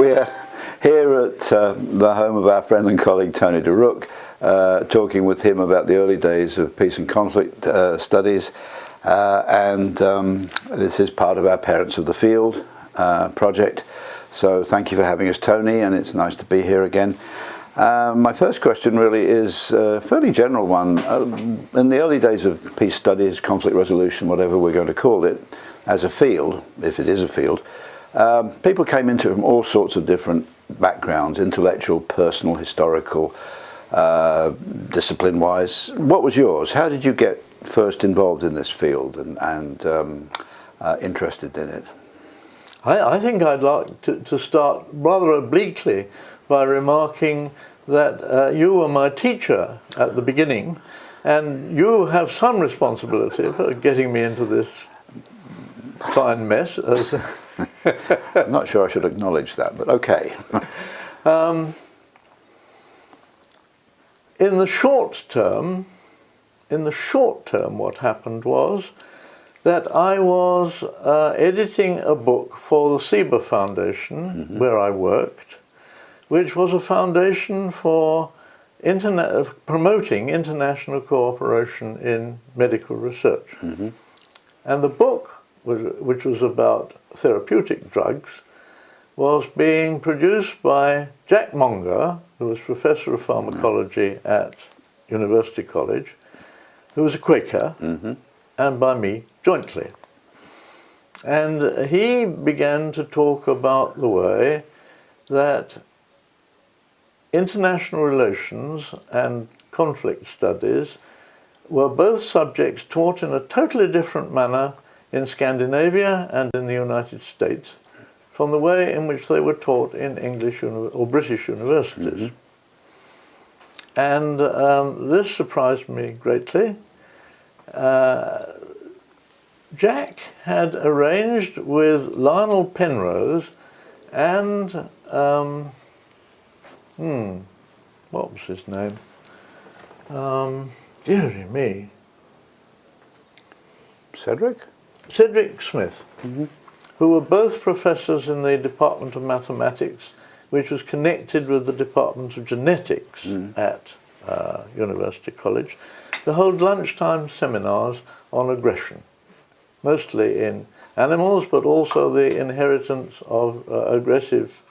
We're here at the home of our friend and colleague Tony De Reuck, talking with him about the early days of peace and conflict studies, and this is part of our Parents of the Field project. So thank you for having us, Tony, and it's nice to be here again. My first question really is a fairly general one. In the early days of peace studies, conflict resolution, whatever we're going to call it, as a field, if it is a field, people came into it from all sorts of different backgrounds, intellectual, personal, historical, discipline-wise. What was yours? How did you get first involved in this field and interested in it? I think I'd like to start rather obliquely by remarking that you were my teacher at the beginning, and you have some responsibility for getting me into this fine mess. I'm not sure I should acknowledge that, but okay. In the short term, what happened was that I was editing a book for the Seba Foundation, where I worked, which was a foundation for promoting international cooperation in medical research. And the book, which was about therapeutic drugs, was being produced by Jack Monger, who was Professor of Pharmacology at University College, who was a Quaker, and by me jointly. And he began to talk about the way that international relations and conflict studies were both subjects taught in a totally different manner in Scandinavia and in the United States from the way in which they were taught in English or British universities. And this surprised me greatly. Jack had arranged with Lionel Penrose and what was his name? Dearie me. Cedric Smith, who were both professors in the Department of Mathematics, which was connected with the Department of Genetics at University College, to hold lunchtime seminars on aggression, mostly in animals, but also the inheritance of aggressive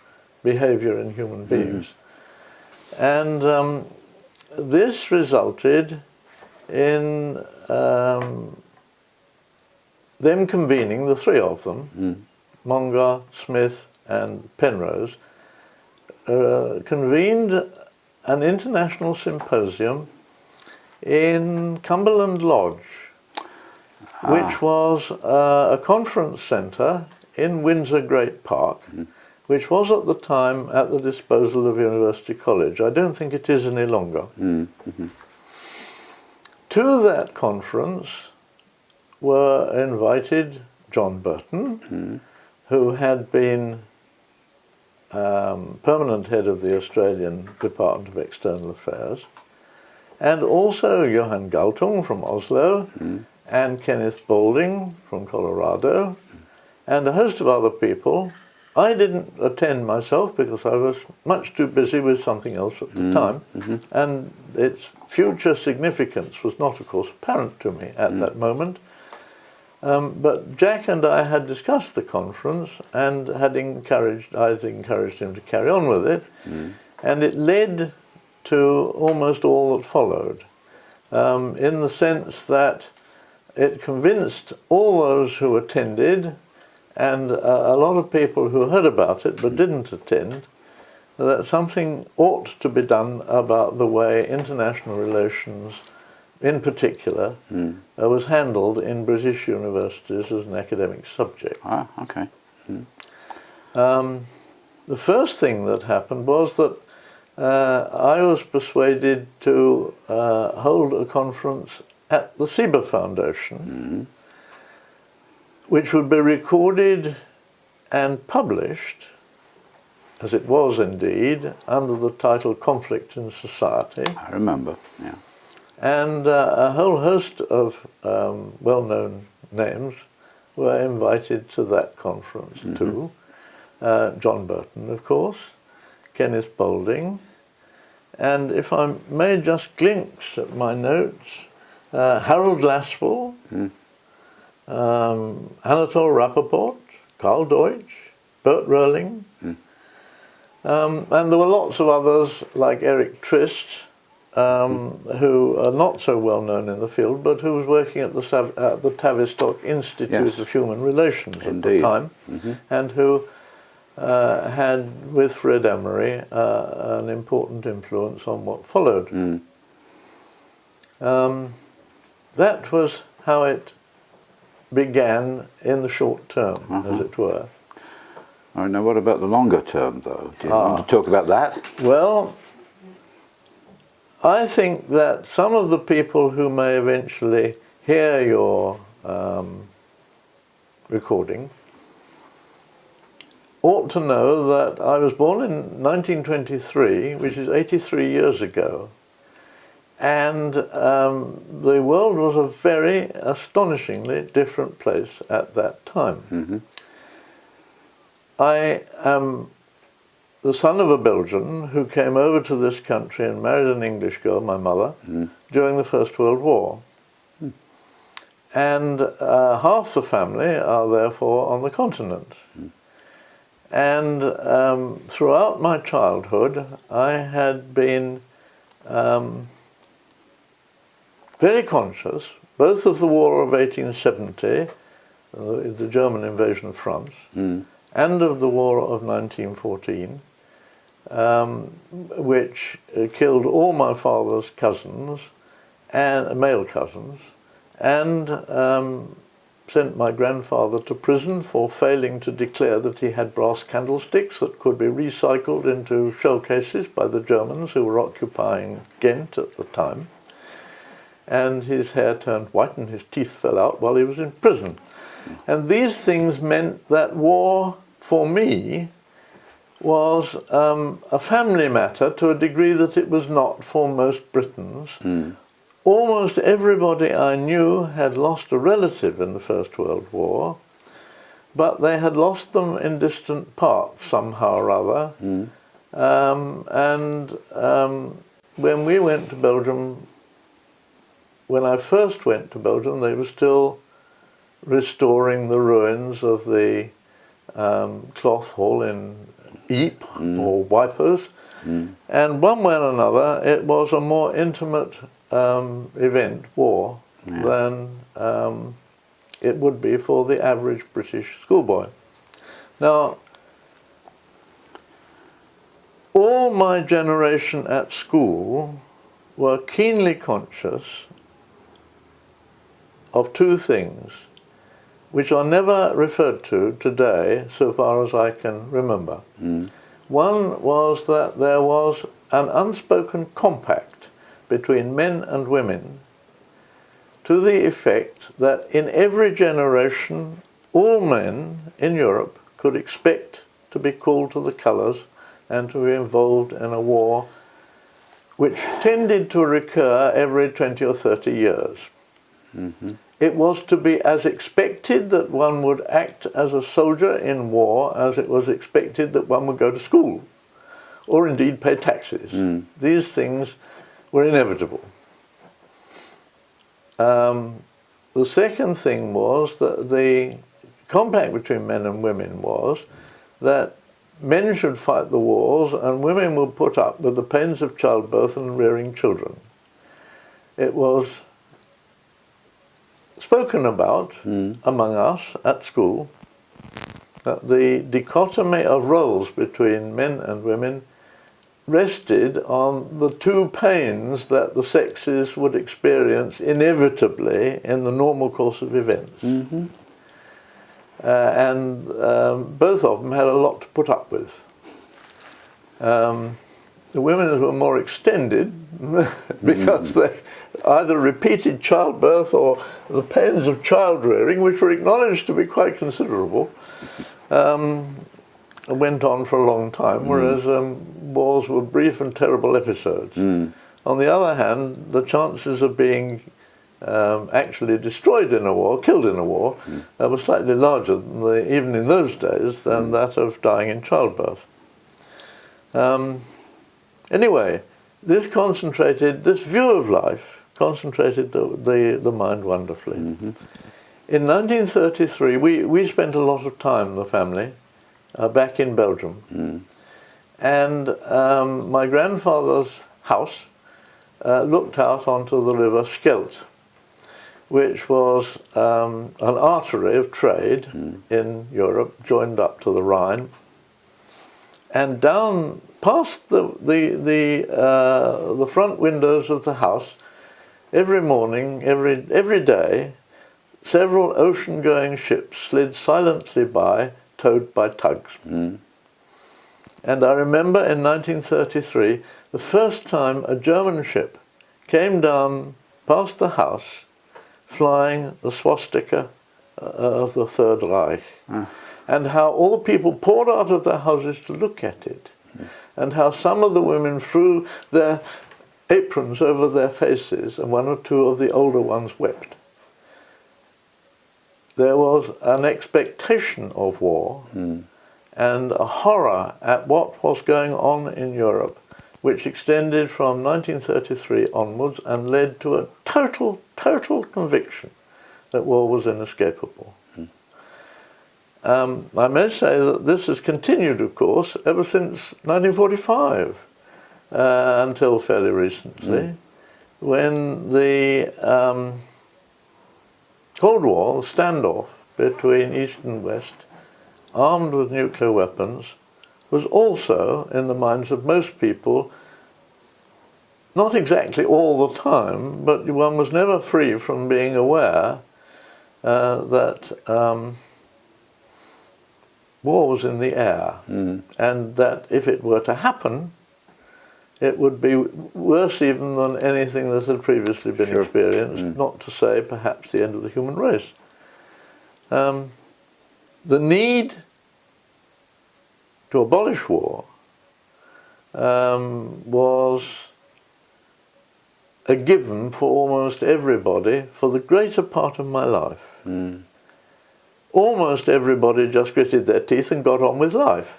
behavior in human beings. And this resulted in them convening, the three of them, Monger, Smith and Penrose, convened an international symposium in Cumberland Lodge, which was a conference centre in Windsor Great Park, which was at the time at the disposal of University College. I don't think it is any longer. To that conference were invited John Burton, who had been permanent head of the Australian Department of External Affairs, and also Johan Galtung from Oslo, and Kenneth Boulding from Colorado, and a host of other people. I didn't attend myself because I was much too busy with something else at the time, and its future significance was not, of course, apparent to me at that moment. But Jack and I had discussed the conference and I had encouraged him to carry on with it, and it led to almost all that followed, in the sense that it convinced all those who attended and a lot of people who heard about it but didn't attend that something ought to be done about the way international relations in particular was handled in British universities as an academic subject. The first thing that happened was that I was persuaded to hold a conference at the Seba Foundation, which would be recorded and published, as it was indeed, under the title Conflict in Society. I remember, yeah. And a whole host of well-known names were invited to that conference too. John Burton, of course, Kenneth Boulding, and if I may just glimpse at my notes, Harold Glasswell, Anatole Rappaport, Carl Deutsch, Bert Röhrling, and there were lots of others like Eric Trist, who are not so well known in the field, but who was working at the Tavistock Institute of Human Relations at the time, and who had, with Fred Emery, an important influence on what followed. That was how it began in the short term, as it were. All right, now what about the longer term, though? Do you want to talk about that? Well, I think that some of the people who may eventually hear your recording ought to know that I was born in 1923, which is 83 years ago, and the world was a very astonishingly different place at that time. I am the son of a Belgian who came over to this country and married an English girl, my mother, during the First World War. And half the family are therefore on the continent. And throughout my childhood, I had been very conscious, both of the War of 1870, the German invasion of France, and of the War of 1914, which killed all my father's cousins, and male cousins, and sent my grandfather to prison for failing to declare that he had brass candlesticks that could be recycled into shell cases by the Germans who were occupying Ghent at the time. And his hair turned white and his teeth fell out while he was in prison. And these things meant that war, for me, was a family matter to a degree that it was not for most Britons. Almost everybody I knew had lost a relative in the First World War, but they had lost them in distant parts somehow or other. When we went to Belgium, when I first went to Belgium, they were still restoring the ruins of the cloth hall in Ypres, or Wipers, and one way or another it was a more intimate event, war, than it would be for the average British schoolboy. Now, all my generation at school were keenly conscious of two things, which are never referred to today, so far as I can remember. One was that there was an unspoken compact between men and women to the effect that in every generation, all men in Europe could expect to be called to the colours and to be involved in a war which tended to recur every 20 or 30 years. It was to be as expected that one would act as a soldier in war as it was expected that one would go to school, or indeed pay taxes. These things were inevitable. The second thing was that the compact between men and women was that men should fight the wars and women would put up with the pains of childbirth and rearing children. It was spoken about among us at school that the dichotomy of roles between men and women rested on the two pains that the sexes would experience inevitably in the normal course of events. And both of them had a lot to put up with. The women's were more extended because they either repeated childbirth or the pains of child rearing, which were acknowledged to be quite considerable, went on for a long time, whereas wars were brief and terrible episodes. On the other hand, the chances of being actually destroyed in a war, killed in a war, was slightly larger, even in those days, than that of dying in childbirth. Anyway, this view of life concentrated the mind wonderfully. In 1933, we spent a lot of time, the family, back in Belgium. And my grandfather's house looked out onto the river Scheldt, which was an artery of trade in Europe, joined up to the Rhine. And down past the front windows of the house, every morning, every day, several ocean-going ships slid silently by, towed by tugs. And I remember in 1933, the first time a German ship came down past the house, flying the swastika of the Third Reich, and how all the people poured out of their houses to look at it, and how some of the women threw their aprons over their faces, and one or two of the older ones wept. There was an expectation of war and a horror at what was going on in Europe, which extended from 1933 onwards and led to a total conviction that war was inescapable. I may say that this has continued, of course, ever since 1945 until fairly recently, when the Cold War, the standoff between East and West, armed with nuclear weapons, was also in the minds of most people, not exactly all the time, but one was never free from being aware that war was in the air, and that if it were to happen, it would be worse even than anything that had previously been experienced, not to say perhaps the end of the human race. The need to abolish war was a given for almost everybody for the greater part of my life. Almost everybody just gritted their teeth and got on with life.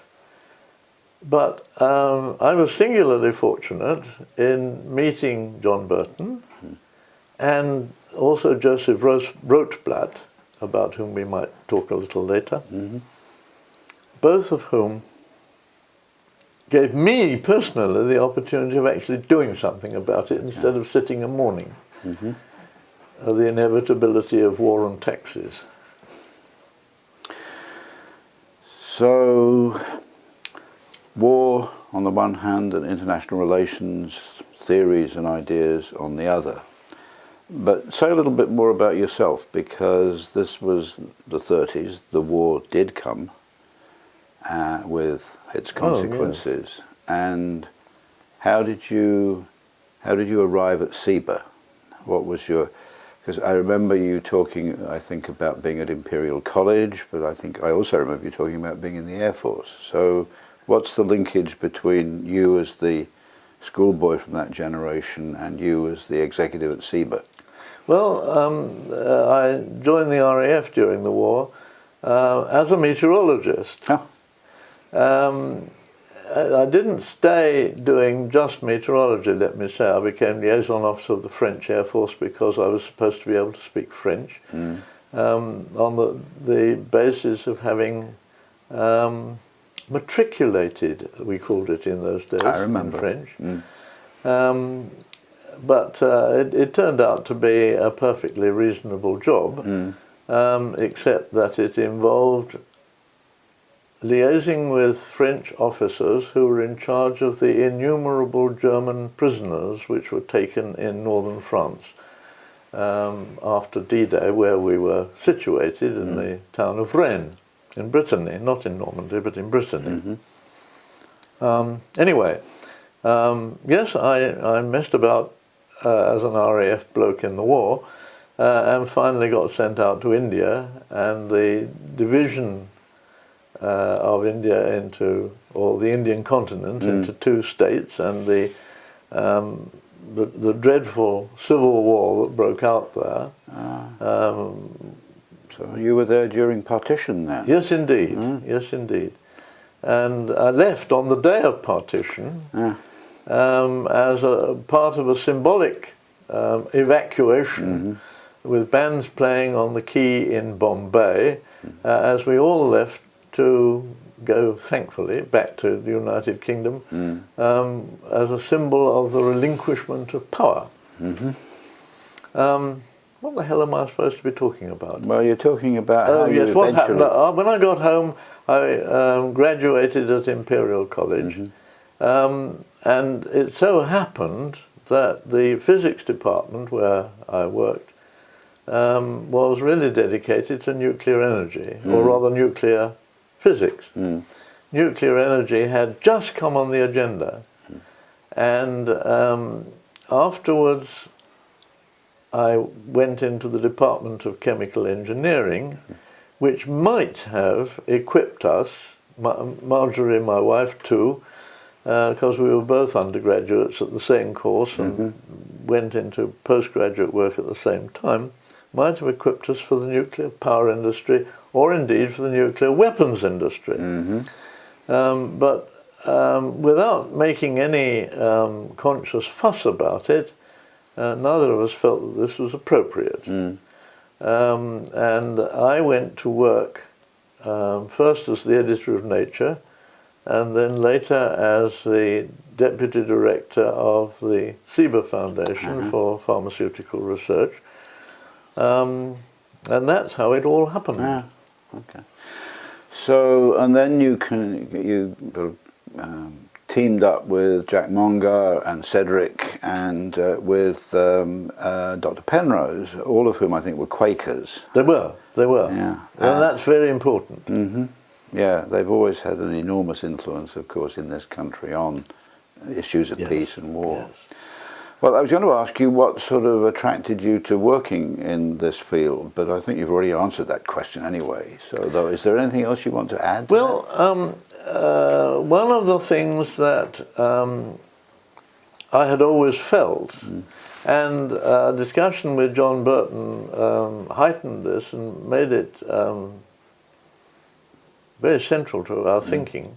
But I was singularly fortunate in meeting John Burton and also Joseph Rotblat, about whom we might talk a little later, both of whom gave me personally the opportunity of actually doing something about it instead of sitting and mourning the inevitability of war on taxes. So, war on the one hand and international relations theories and ideas on the other. But say a little bit more about yourself, because this was the 30s, the war did come with its consequences. Oh, yes. And how did you arrive at Seba? What was your... Because I remember you talking, I think, about being at Imperial College, but I also remember you talking about being in the Air Force. So what's the linkage between you as the schoolboy from that generation and you as the executive at Seba? Well, I joined the RAF during the war as a meteorologist. Oh. I didn't stay doing just meteorology, let me say. I became liaison officer of the French Air Force because I was supposed to be able to speak French on the basis of having matriculated, we called it in those days, I remember. in French. But it turned out to be a perfectly reasonable job, except that it involved liaising with French officers who were in charge of the innumerable German prisoners which were taken in northern France after D-Day, where we were situated in the town of Rennes, in Brittany, not in Normandy, but in Brittany. Anyway, yes, I messed about as an RAF bloke in the war, and finally got sent out to India, and the division of India into, or the Indian continent, into two states, and the the dreadful civil war that broke out there. So you were there during partition then? Yes, indeed. Yes, indeed. And I left on the day of partition as a part of a symbolic evacuation with bands playing on the quay in Bombay as we all left to go, thankfully, back to the United Kingdom as a symbol of the relinquishment of power. What the hell am I supposed to be talking about? Well, you're talking about how you eventually... what happened? When I got home, I graduated at Imperial College, and it so happened that the physics department where I worked was really dedicated to nuclear energy, or rather nuclear physics. Nuclear energy had just come on the agenda, and afterwards I went into the Department of Chemical Engineering, which might have equipped us, Marjorie, my wife too, because we were both undergraduates at the same course and went into postgraduate work at the same time, might have equipped us for the nuclear power industry, or indeed for the nuclear weapons industry. But without making any conscious fuss about it, neither of us felt that this was appropriate. And I went to work first as the editor of Nature, and then later as the deputy director of the Seba Foundation for Pharmaceutical Research. And that's how it all happened. Okay. So, and then you teamed up with Jack Mongar and Cedric and with Dr. Penrose, all of whom I think were Quakers. They were. Yeah. And that's very important. Yeah, they've always had an enormous influence, of course, in this country on issues of peace and war. Well, I was going to ask you what sort of attracted you to working in this field, but I think you've already answered that question anyway. So, though, is there anything else you want to add to that? One of the things that I had always felt, and a discussion with John Burton heightened this and made it very central to our thinking,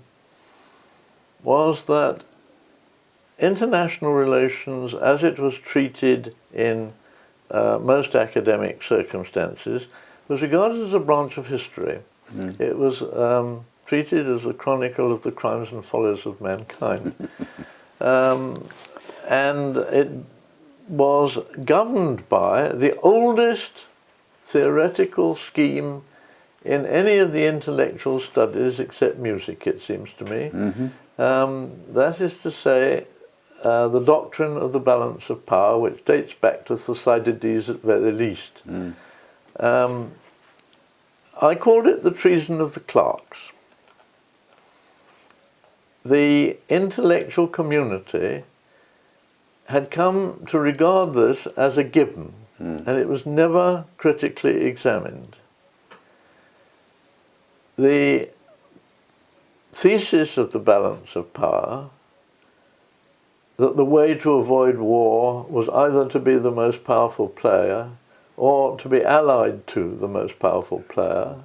was that international relations, as it was treated in most academic circumstances, was regarded as a branch of history. It was treated as the chronicle of the crimes and follies of mankind. And it was governed by the oldest theoretical scheme in any of the intellectual studies except music, it seems to me. That is to say, the doctrine of the balance of power, which dates back to Thucydides at very least. I called it the treason of the clerks. The intellectual community had come to regard this as a given, and it was never critically examined. The thesis of the balance of power, that the way to avoid war was either to be the most powerful player or to be allied to the most powerful player,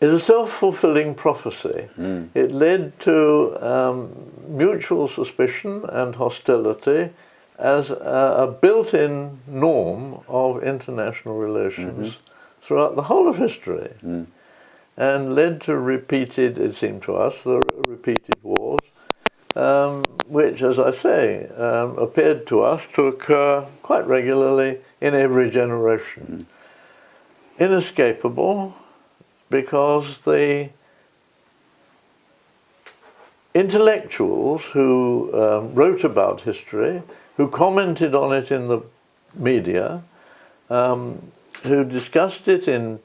is a self-fulfilling prophecy. It led to mutual suspicion and hostility as a built-in norm of international relations throughout the whole of history, and led to repeated, it seemed to us, the repeated wars, which, as I say, appeared to us to occur quite regularly in every generation. Inescapable, because the intellectuals who wrote about history, who commented on it in the media, who discussed it in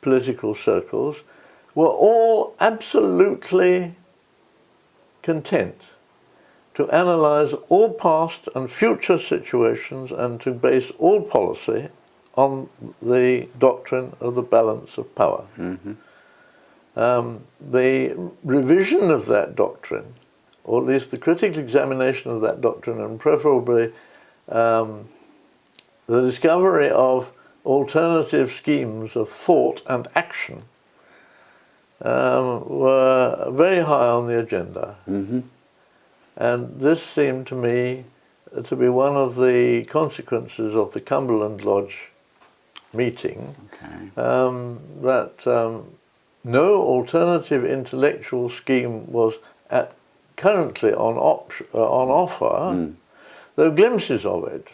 political circles, were all absolutely content to analyze all past and future situations and to base all policy on the doctrine of the balance of power. the revision of that doctrine, or at least the critical examination of that doctrine, and preferably the discovery of alternative schemes of thought and action, were very high on the agenda. Mm-hmm. And this seemed to me to be one of the consequences of the Cumberland Lodge meeting, Okay. that no alternative intellectual scheme was currently on offer, though glimpses of it.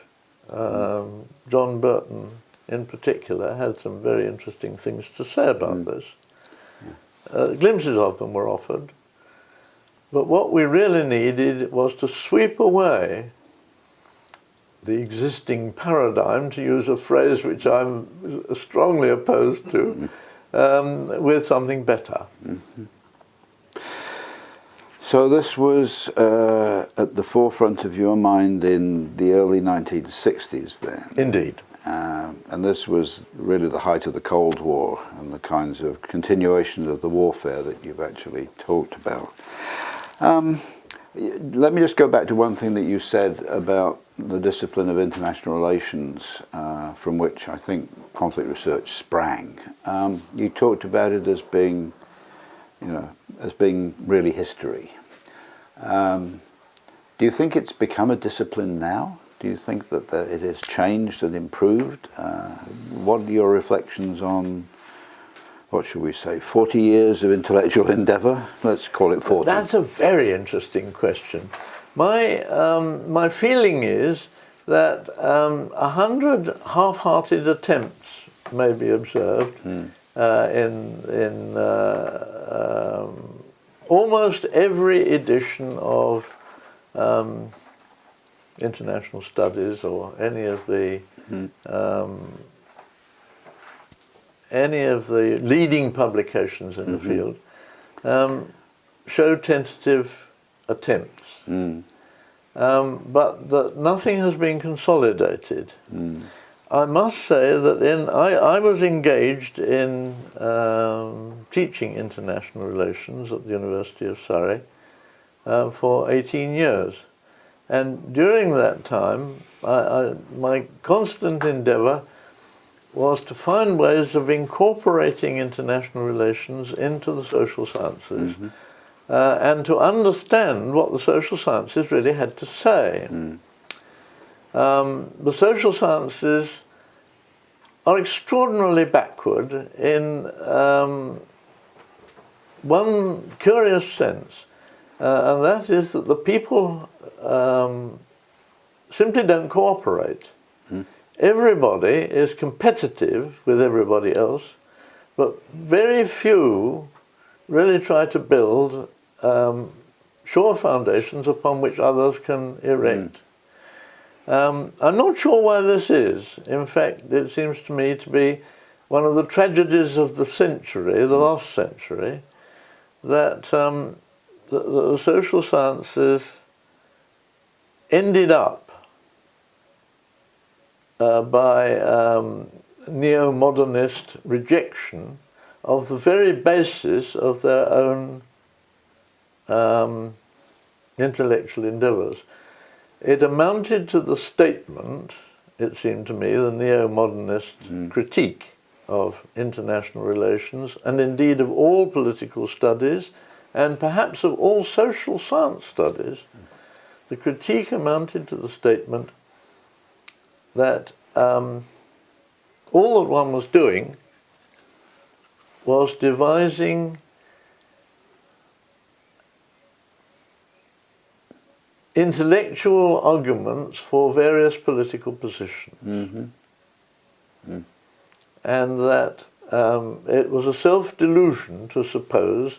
John Burton, in particular, had some very interesting things to say about this. Glimpses of them were offered, but what we really needed was to sweep away the existing paradigm, to use a phrase which I'm strongly opposed to, with something better. Mm-hmm. So this was at the forefront of your mind in the early 1960s then? Indeed. And this was really the height of the Cold War and the kinds of continuation of the warfare that you've actually talked about. Let me just go back to one thing that you said about the discipline of international relations, from which I think conflict research sprang. You talked about it as being, as being really history. Do you think it's become a discipline now? Do you think that it has changed and improved? What are your reflections on, what should we say, 40 years of intellectual endeavour? Let's call it 40. That's a very interesting question. My feeling is that 100 half-hearted attempts may be observed in almost every edition of international studies, or any of the leading publications in the field, show tentative attempts, but that nothing has been consolidated. I must say that I was engaged in teaching international relations at the University of Surrey for 18 years. And during that time, my constant endeavour was to find ways of incorporating international relations into the social sciences, and to understand what the social sciences really had to say. The social sciences are extraordinarily backward in one curious sense, and that is that the people simply don't cooperate. Everybody is competitive with everybody else, but very few really try to build sure foundations upon which others can erect. I'm not sure why this is. In fact, it seems to me to be one of the tragedies of the century, the last century, that the social sciences ended up by neo-modernist rejection of the very basis of their own intellectual endeavours. It amounted to the statement, it seemed to me, the neo-modernist critique of international relations, and indeed of all political studies, and perhaps of all social science studies. The critique amounted to the statement that all that one was doing was devising intellectual arguments for various political positions. And that it was a self-delusion to suppose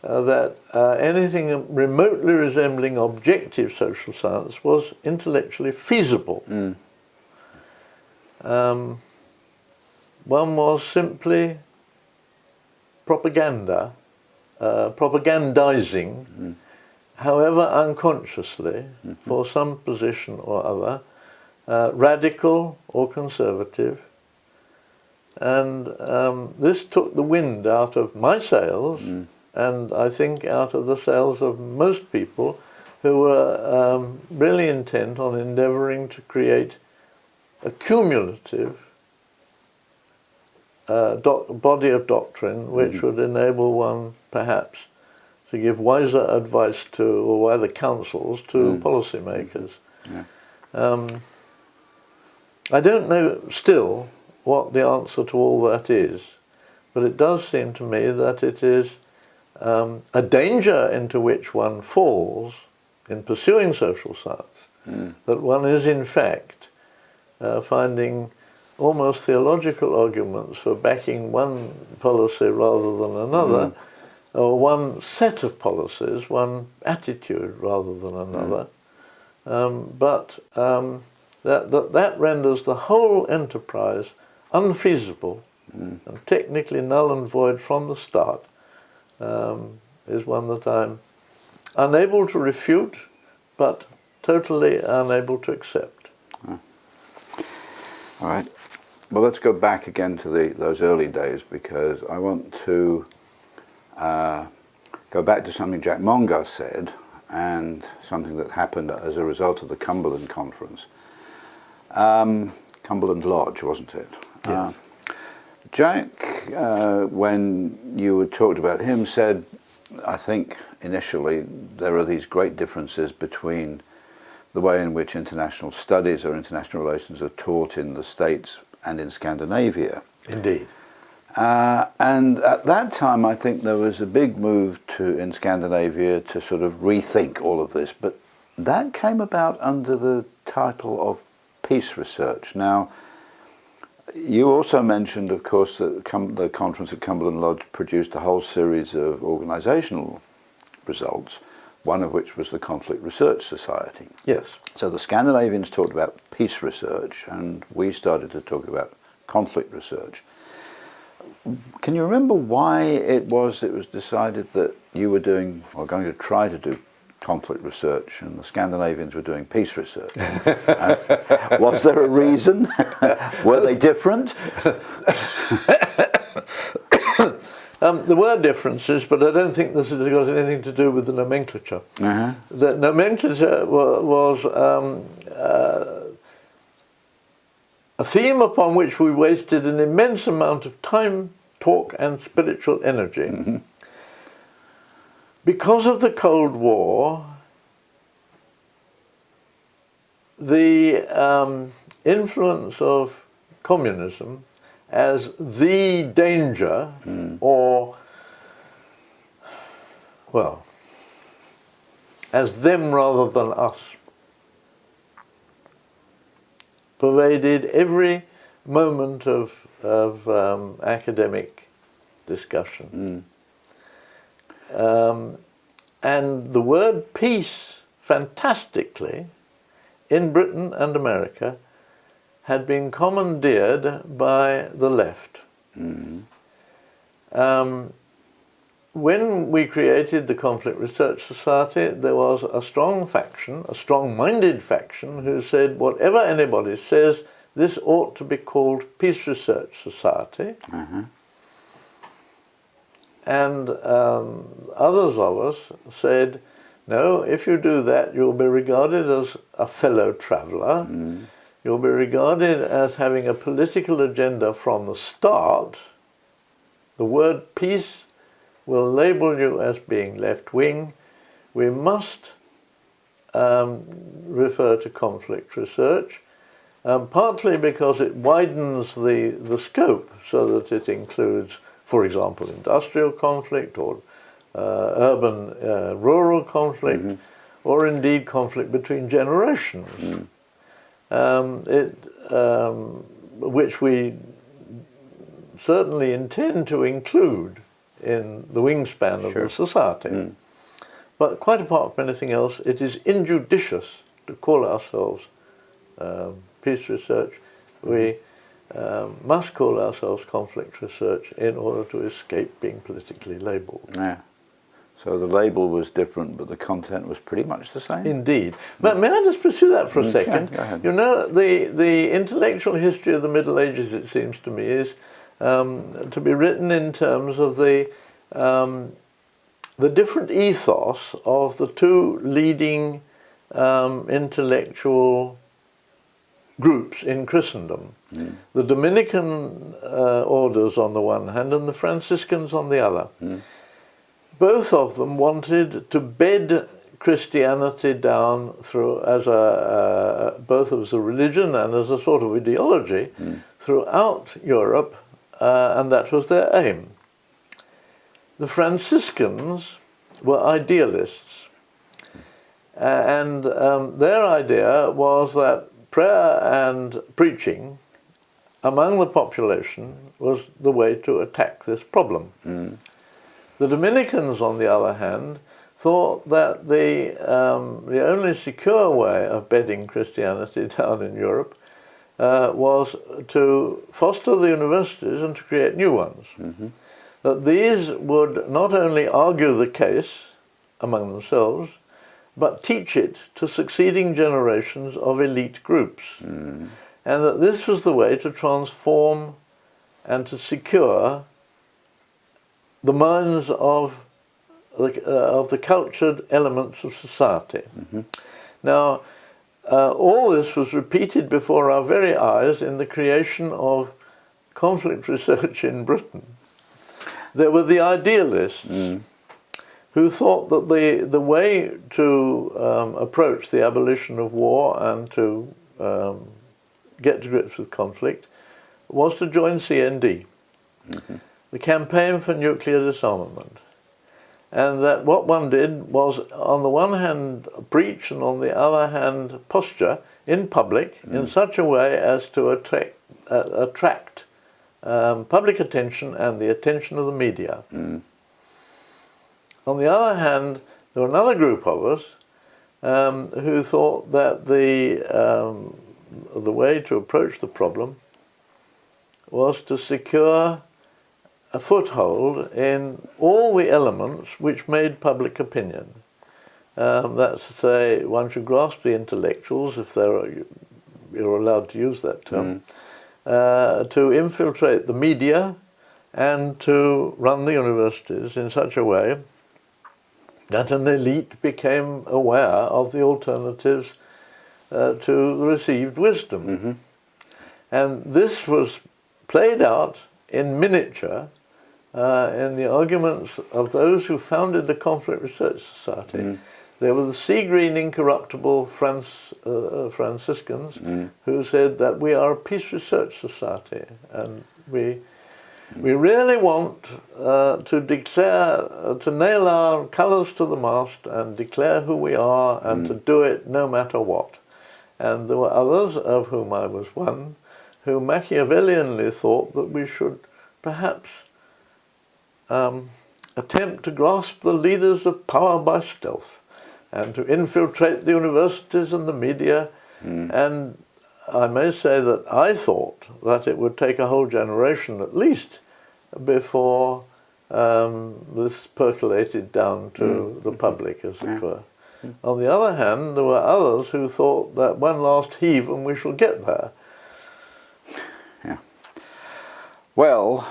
that anything remotely resembling objective social science was intellectually feasible. One was simply propagandizing, however unconsciously, for some position or other, radical or conservative, And this took the wind out of my sails, and I think out of the sails of most people who were really intent on endeavouring to create a cumulative body of doctrine which would enable one perhaps to give wiser advice to, or wiser counsels to policymakers. Yeah. I don't know still what the answer to all that is, but it does seem to me that it is a danger into which one falls in pursuing social science, that one is in fact finding almost theological arguments for backing one policy rather than another, or one set of policies, one attitude rather than another. But that renders the whole enterprise unfeasible and technically null and void from the start, is one that I'm unable to refute, but totally unable to accept. All right. Well, let's go back again to those early days, because I want to go back to something Jack Mongar said, and something that happened as a result of the Cumberland Conference. Cumberland Lodge, wasn't it? Yes. Jack, when you talked about him, said, I think initially there are these great differences between the way in which international studies or international relations are taught in the States and in Scandinavia. Indeed. And at that time, I think there was a big move in Scandinavia to sort of rethink all of this, but that came about under the title of peace research. Now, you also mentioned, of course, that the conference at Cumberland Lodge produced a whole series of organisational results, one of which was the Conflict Research Society. Yes. So the Scandinavians talked about peace research, and we started to talk about conflict research. Can you remember why it was decided that you were doing, or going to try to do, conflict research, and the Scandinavians were doing peace research? Was there a reason? Were they different? There were differences, but I don't think this has got anything to do with the nomenclature. The nomenclature was a theme upon which we wasted an immense amount of time, talk, and spiritual energy. Because of the Cold War, the influence of communism as the danger, or, well, as them rather than us, pervaded every moment of academic discussion. And the word peace, fantastically, in Britain and America, had been commandeered by the left. When we created the Conflict Research Society, there was a strong faction, a strong-minded faction, who said, whatever anybody says, this ought to be called Peace Research Society. And others of us said, no, if you do that, you'll be regarded as a fellow traveller. You'll be regarded as having a political agenda from the start. The word peace will label you as being left-wing. We must refer to conflict research, partly because it widens the scope so that it includes, for example, industrial conflict, or urban-rural conflict, or indeed conflict between generations, which we certainly intend to include in the wingspan of the society. But quite apart from anything else, it is injudicious to call ourselves peace research. We must call ourselves conflict research in order to escape being politically labelled. Yeah. So the label was different, but the content was pretty much the same? Indeed. But may I just pursue that for a second? Go ahead. You know, the intellectual history of the Middle Ages, it seems to me, is to be written in terms of the different ethos of the two leading intellectual groups in Christendom. The Dominican orders on the one hand and the Franciscans on the other. Both of them wanted to bed Christianity down through as both as a religion and as a sort of ideology throughout Europe, and that was their aim. The Franciscans were idealists, and their idea was that prayer and preaching among the population was the way to attack this problem. The Dominicans, on the other hand, thought that the only secure way of bedding Christianity down in Europe was to foster the universities and to create new ones. That these would not only argue the case among themselves, but teach it to succeeding generations of elite groups. And that this was the way to transform and to secure the minds of the cultured elements of society. Now, all this was repeated before our very eyes in the creation of conflict research in Britain. There were the idealists who thought that the way to approach the abolition of war and to get to grips with conflict was to join CND, the Campaign for Nuclear Disarmament. And that what one did was, on the one hand, preach, and on the other hand, posture in public in such a way as to attract public attention and the attention of the media. On the other hand, there were another group of us who thought that the way to approach the problem was to secure a foothold in all the elements which made public opinion. That's to say, one should grasp the intellectuals, if you're allowed to use that term, to infiltrate the media and to run the universities in such a way that an elite became aware of the alternatives to the received wisdom. And this was played out in miniature in the arguments of those who founded the Conflict Research Society. There were the sea-green, incorruptible Franciscans who said that we are a peace research society, and we really want to declare, to nail our colours to the mast and declare who we are, and to do it no matter what. And there were others, of whom I was one, who Machiavellianly thought that we should perhaps attempt to grasp the leaders of power by stealth and to infiltrate the universities and the media. And I may say that I thought that it would take a whole generation at least before this percolated down to the public, as it were. On the other hand, there were others who thought that one last heave and we shall get there. Well,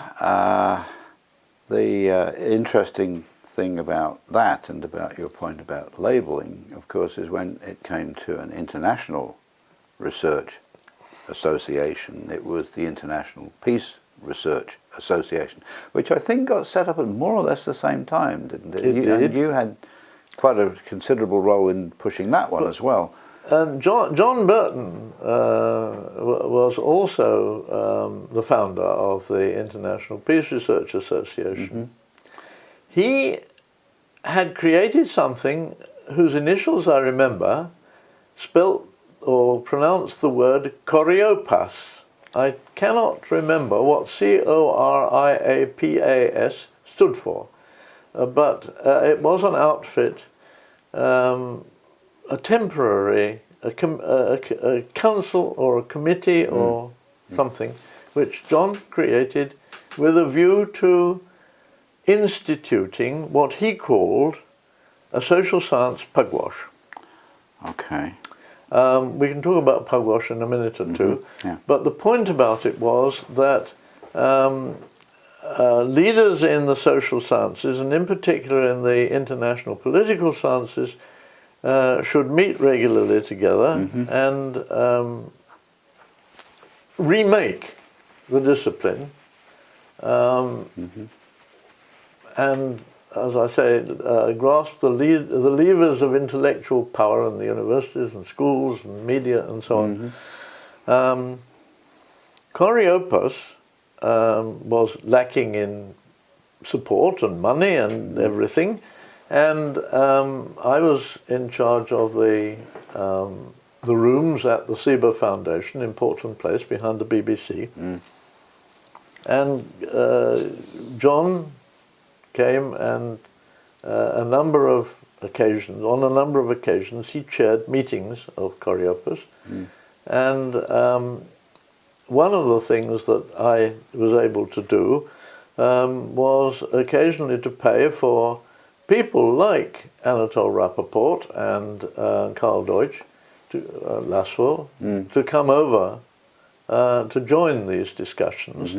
the interesting thing about that, and about your point about labelling, of course, is when it came to an international research association, it was the International Peace Research Association, which I think got set up at more or less the same time, didn't it? It did. And you had quite a considerable role in pushing that one as well. And John Burton was also the founder of the International Peace Research Association. He had created something whose initials I remember spelt or pronounced the word Coriapas. I cannot remember what Coriapas stood for, but it was an outfit, a temporary, a council or a committee or something, which John created with a view to instituting what he called a social science Pugwash. Okay. We can talk about Pugwash in a minute or two, but the point about it was that leaders in the social sciences, and in particular in the international political sciences, should meet regularly together and remake the discipline, and, as I say, grasp the levers of intellectual power in the universities and schools and media and so on. Choreopus was lacking in support and money and everything, and I was in charge of the rooms at the Seba Foundation in Portland Place behind the BBC. And John came, and on a number of occasions he chaired meetings of Choreopus. And one of the things that I was able to do was occasionally to pay for people like Anatole Rappaport and Karl Deutsch, Laswell, to come over to join these discussions,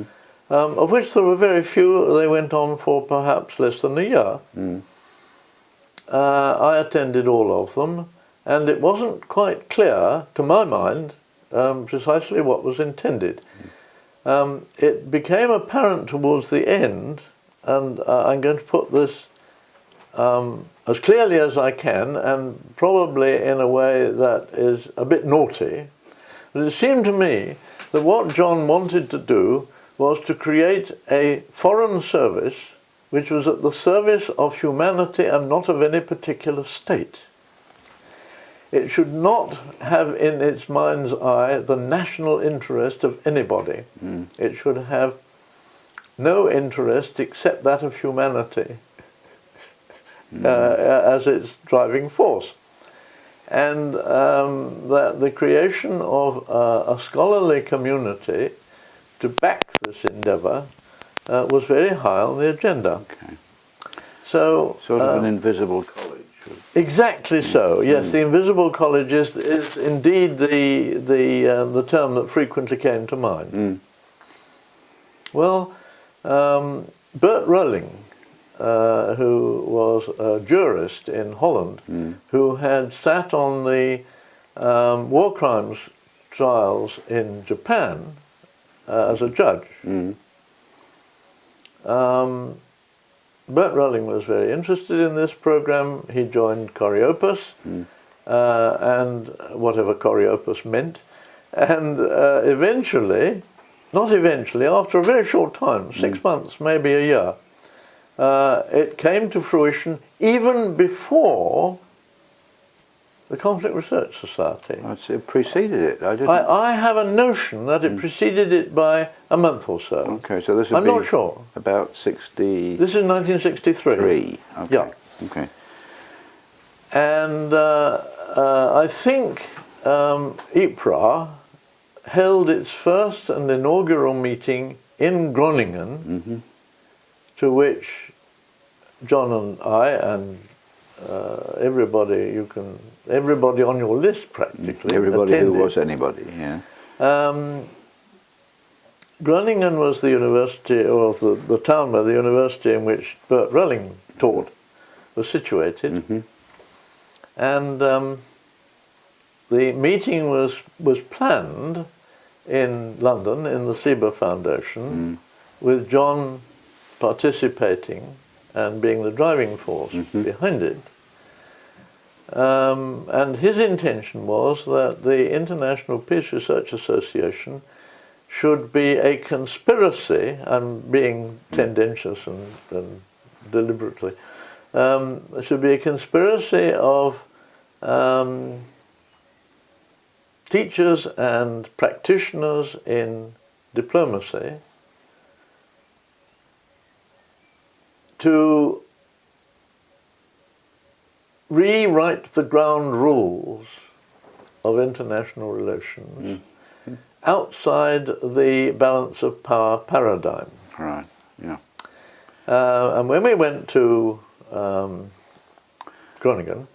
of which there were very few. They went on for perhaps less than a year. I attended all of them, and it wasn't quite clear, to my mind, precisely what was intended. It became apparent towards the end, and I'm going to put this as clearly as I can, and probably in a way that is a bit naughty, but it seemed to me that what John wanted to do was to create a foreign service which was at the service of humanity and not of any particular state. It should not have in its mind's eye the national interest of anybody. It should have no interest except that of humanity as its driving force. And that the creation of a scholarly community to back this endeavour was very high on the agenda. Okay. So sort of an invisible college. Exactly so. Yes, the invisible college is indeed the term that frequently came to mind. Well, Bert Rolling, who was a jurist in Holland, who had sat on the war crimes trials in Japan as a judge. Bert Rolling was very interested in this program. He joined Choreopus, and whatever Choreopus meant, and eventually, after a very short time, 6 months, maybe a year, it came to fruition even before the Conflict Research Society. It preceded it. I have a notion that it preceded it by a month or so. Okay, so this would I'm be not sure. About 60. This is 1963. Okay. Yeah. Okay. And I think IPRA held its first and inaugural meeting in Groningen, to which John and I and everybody on your list practically Everybody attended. who was anybody, yeah. Groningen was the university, or the town where the university in which Bert Rolling taught was situated. And the meeting was planned in London in the Seba Foundation, with John participating and being the driving force behind it. And his intention was that the International Peace Research Association should be a conspiracy, I'm being tendentious and deliberately, should be a conspiracy of teachers and practitioners in diplomacy to rewrite the ground rules of international relations outside the balance of power paradigm. Right, yeah. And when we went to Groningen,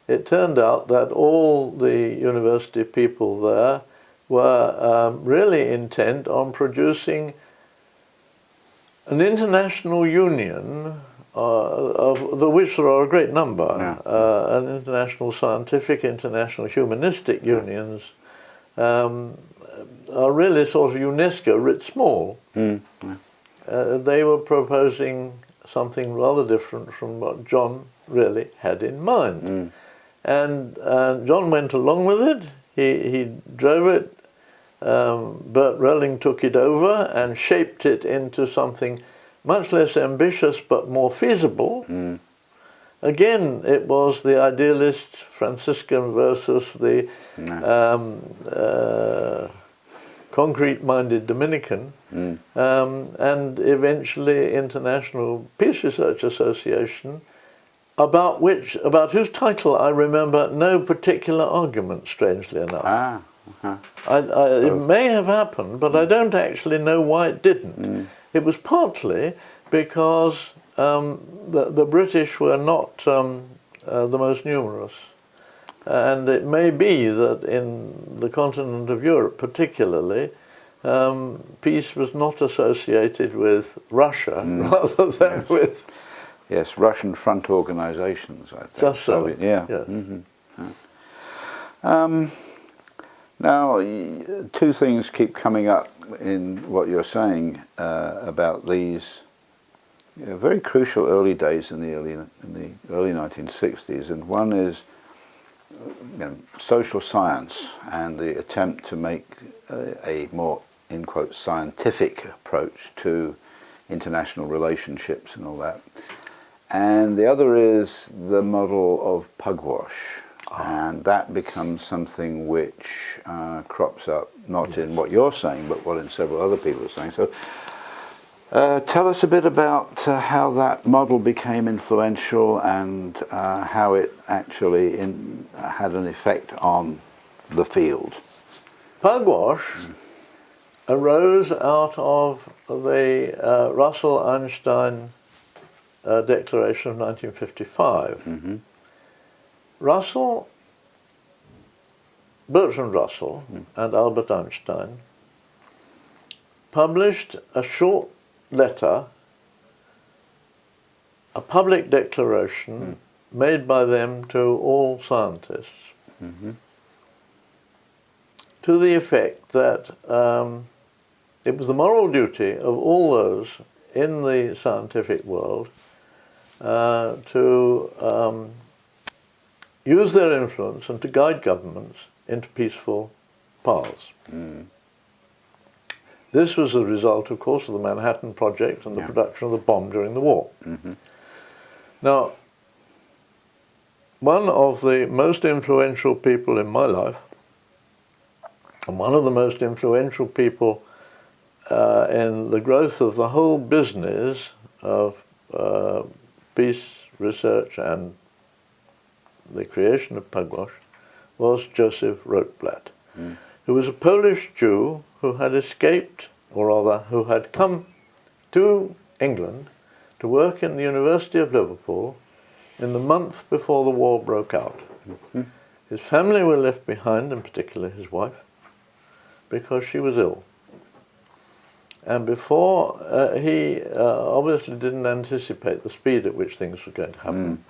it turned out that all the university people there were really intent on producing an international union, of which there are a great number, an international scientific, international humanistic unions, are really sort of UNESCO writ small. They were proposing something rather different from what John really had in mind. And John went along with it. He drove it. Bert Relling took it over and shaped it into something much less ambitious but more feasible. Again, it was the idealist Franciscan versus the concrete-minded Dominican, and eventually International Peace Research Association, about whose title I remember no particular argument, strangely enough. It may have happened, but I don't actually know why it didn't. It was partly because the British were not the most numerous. And it may be that in the continent of Europe particularly, peace was not associated with Russia rather than with... Yes, Russian front organizations, I think. Just so, yeah. yes. Now, two things keep coming up in what you're saying about these very crucial early days in the early 1960s, and one is social science and the attempt to make a more, in quotes, scientific approach to international relationships and all that. And the other is the model of Pugwash. And that becomes something which crops up not in what you're saying, but what in several other people are saying. So tell us a bit about how that model became influential and how it actually had an effect on the field. Pugwash arose out of the Russell-Einstein Declaration of 1955. Bertrand Russell and Albert Einstein published a short letter, a public declaration made by them to all scientists, to the effect that it was the moral duty of all those in the scientific world to use their influence and to guide governments into peaceful paths. This was a result, of course, of the Manhattan Project and the production of the bomb during the war. Now, one of the most influential people in my life, and one of the most influential people in the growth of the whole business of peace research and the creation of Pugwash, was Joseph Rotblat, who was a Polish Jew who had escaped, or rather who had come to England to work in the University of Liverpool in the month before the war broke out. His family were left behind, in particular his wife, because she was ill. And before, he obviously didn't anticipate the speed at which things were going to happen.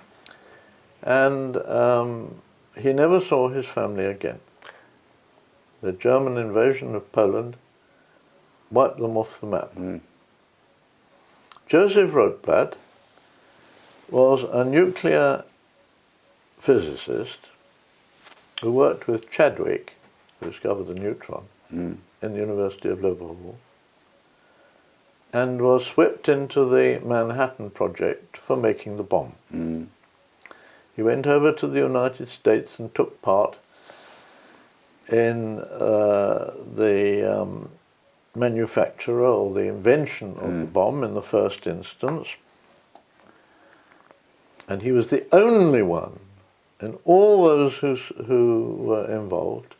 And he never saw his family again. The German invasion of Poland wiped them off the map. Joseph Rotblat was a nuclear physicist who worked with Chadwick, who discovered the neutron, in the University of Liverpool, and was swept into the Manhattan Project for making the bomb. He went over to the United States and took part in the manufacture or the invention of the bomb in the first instance. And he was the only one in all those who were involved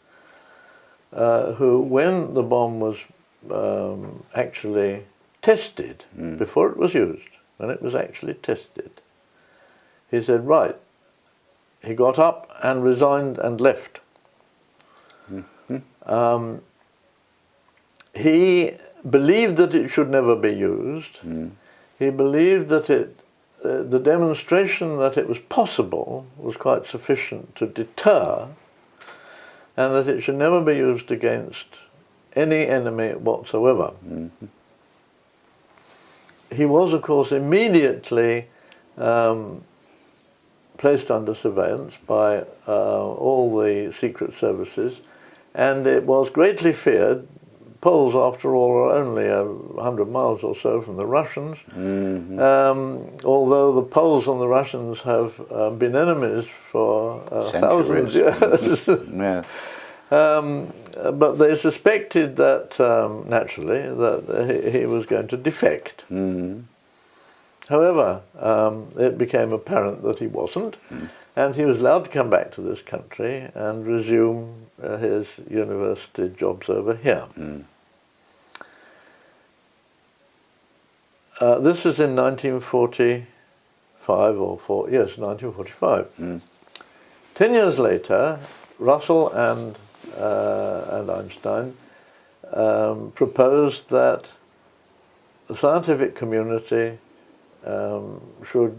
who, when the bomb was actually tested, before it was used, when it was actually tested, he said, right, he got up and resigned and left. He believed that it should never be used. He believed that the demonstration that it was possible was quite sufficient to deter, and that it should never be used against any enemy whatsoever. He was, of course, immediately placed under surveillance by all the secret services, and it was greatly feared. Poles, after all, are only 100 miles or so from the Russians, although the Poles and the Russians have been enemies for thousands of years. But they suspected that, naturally, that he was going to defect. However, it became apparent that he wasn't, and he was allowed to come back to this country and resume his university jobs over here. This is in 1945 or 1945. 10 years later, Russell and Einstein proposed that the scientific community should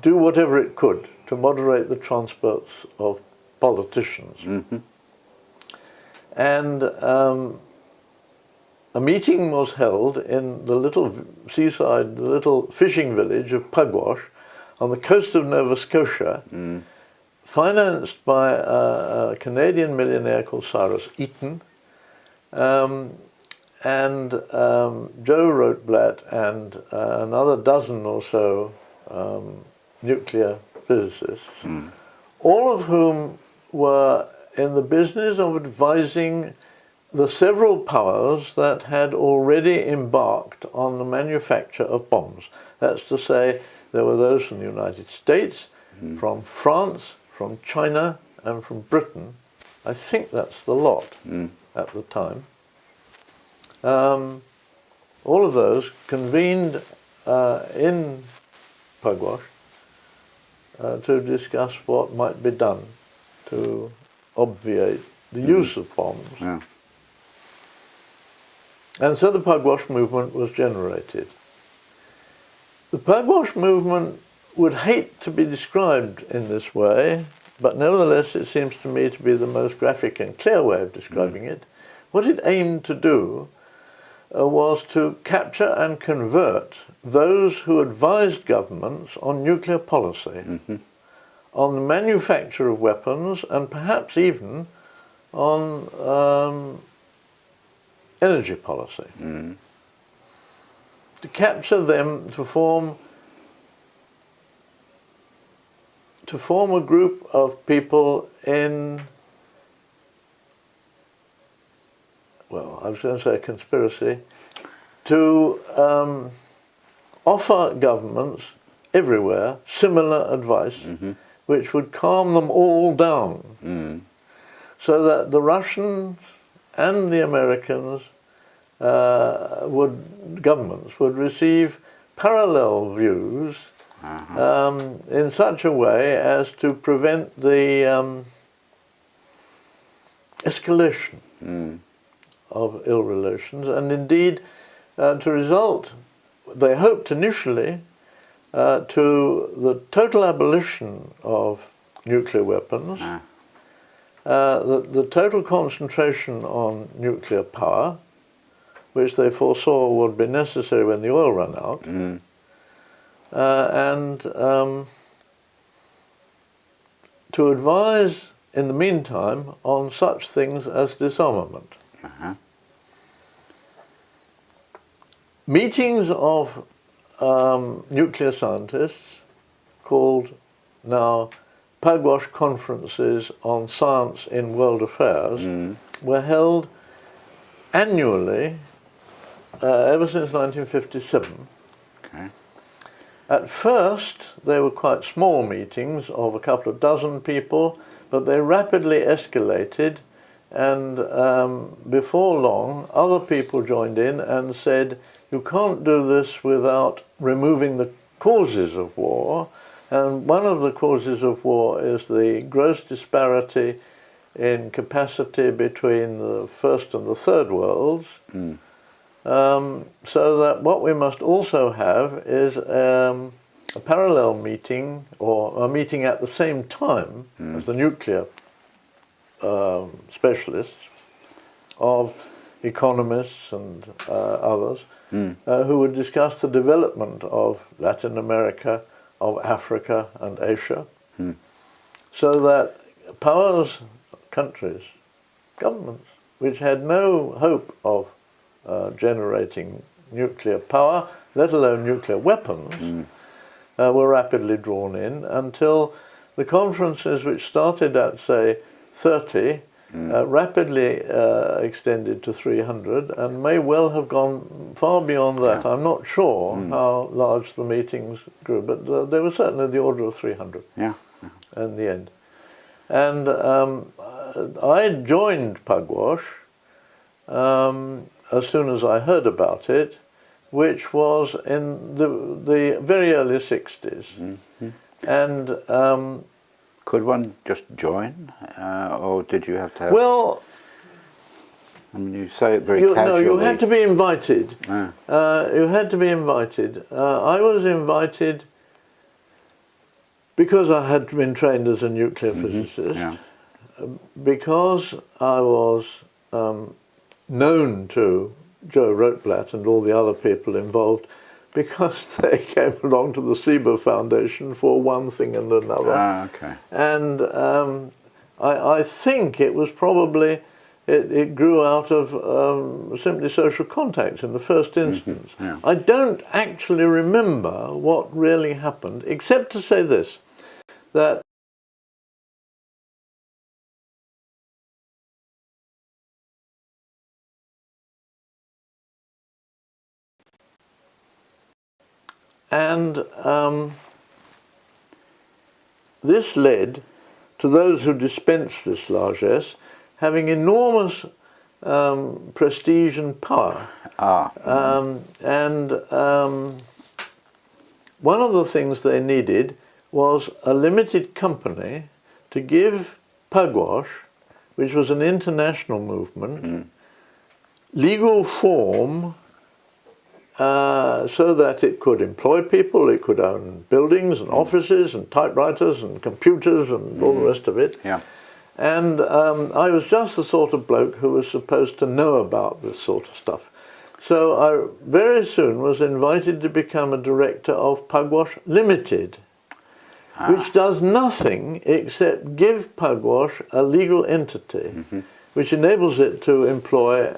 do whatever it could to moderate the transports of politicians. And a meeting was held in the little seaside, the little fishing village of Pugwash on the coast of Nova Scotia, financed by a Canadian millionaire called Cyrus Eaton, and Joe Rotblat and another dozen or so nuclear physicists, all of whom were in the business of advising the several powers that had already embarked on the manufacture of bombs. That's to say, there were those from the United States, from France, from China, and from Britain. I think that's the lot at the time. All of those convened in Pugwash to discuss what might be done to obviate the use of bombs. And so the Pugwash movement was generated. The Pugwash movement would hate to be described in this way, but nevertheless it seems to me to be the most graphic and clear way of describing it. What it aimed to do was to capture and convert those who advised governments on nuclear policy, on the manufacture of weapons, and perhaps even on energy policy. To capture them to form a group of people in, well, I was going to say a conspiracy, to offer governments everywhere similar advice, which would calm them all down, so that the Russians and the Americans governments would receive parallel views in such a way as to prevent the escalation of ill relations, and indeed to result, they hoped initially, to the total abolition of nuclear weapons, the total concentration on nuclear power, which they foresaw would be necessary when the oil ran out, and to advise in the meantime on such things as disarmament. Meetings of nuclear scientists, called now Pugwash Conferences on Science in World Affairs, were held annually ever since 1957. At first, they were quite small meetings of a couple of dozen people, but they rapidly escalated, and before long, other people joined in and said, you can't do this without removing the causes of war, and one of the causes of war is the gross disparity in capacity between the first and the third worlds, So that what we must also have is a parallel meeting, or a meeting at the same time as the nuclear specialists, of economists and others who would discuss the development of Latin America, of Africa and Asia, so that powers, countries, governments, which had no hope of generating nuclear power, let alone nuclear weapons, were rapidly drawn in until the conferences, which started at, say, 30, rapidly extended to 300 and may well have gone far beyond that. Yeah. I'm not sure how large the meetings grew, but they were certainly the order of 300 in the end. And I joined Pugwash as soon as I heard about it, which was in the very early 60s. And could one just join, or did you have to have... Well, I mean, you say it very casually. No, you had to be invited. You had to be invited. I was invited because I had been trained as a nuclear physicist, because I was known to Joe Rothblatt and all the other people involved, because they came along to the Seba Foundation for one thing and another. And I think it was probably, it grew out of simply social contacts in the first instance. I don't actually remember what really happened, except to say this, that this led to those who dispensed this largesse having enormous prestige and power. One of the things they needed was a limited company to give Pugwash, which was an international movement, legal form, so that it could employ people, it could own buildings and offices and typewriters and computers and all the rest of it. And I was just the sort of bloke who was supposed to know about this sort of stuff. So I very soon was invited to become a director of Pugwash Limited, which does nothing except give Pugwash a legal entity, which enables it to employ,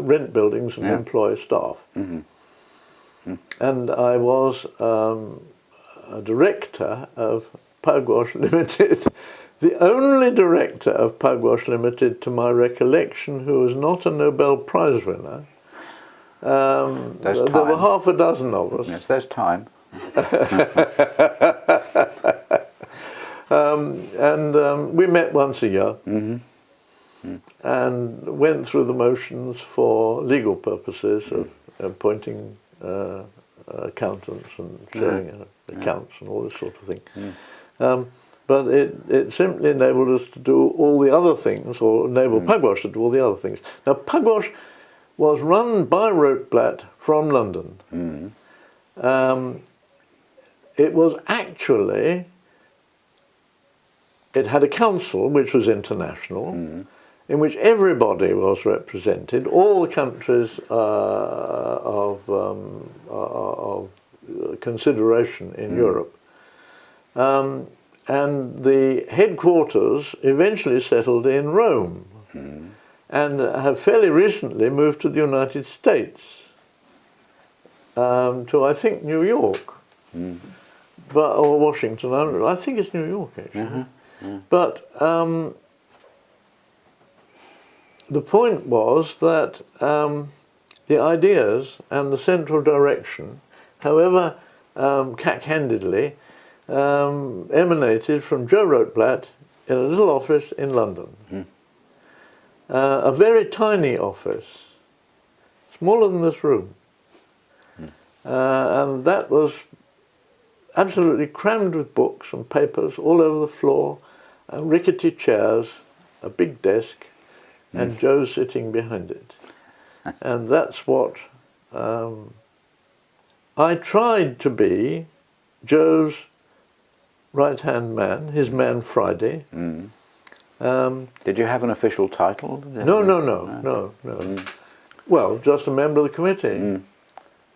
rent buildings and employ staff. And I was a director of Pugwash Limited, the only director of Pugwash Limited, to my recollection, who was not a Nobel Prize winner. There were half a dozen of us. Yes, there's time. We met once a year. And went through the motions for legal purposes of appointing accountants and sharing accounts and all this sort of thing. But it simply enabled us to do all the other things, or enabled Pugwash to do all the other things. Now, Pugwash was run by Rothblatt from London. It was actually, it had a council which was international, in which everybody was represented, all the countries of consideration in Europe. And the headquarters eventually settled in Rome, and have fairly recently moved to the United States, to, I think, New York, or Washington. I think it's New York, actually. But the point was that the ideas and the central direction, however cack-handedly, emanated from Joe Rothblatt in a little office in London. A very tiny office, smaller than this room. And that was absolutely crammed with books and papers all over the floor, rickety chairs, a big desk, and Joe sitting behind it. And that's what I tried to be Joe's right-hand man, his man Friday. Did you have an official title? No. Well, just a member of the committee.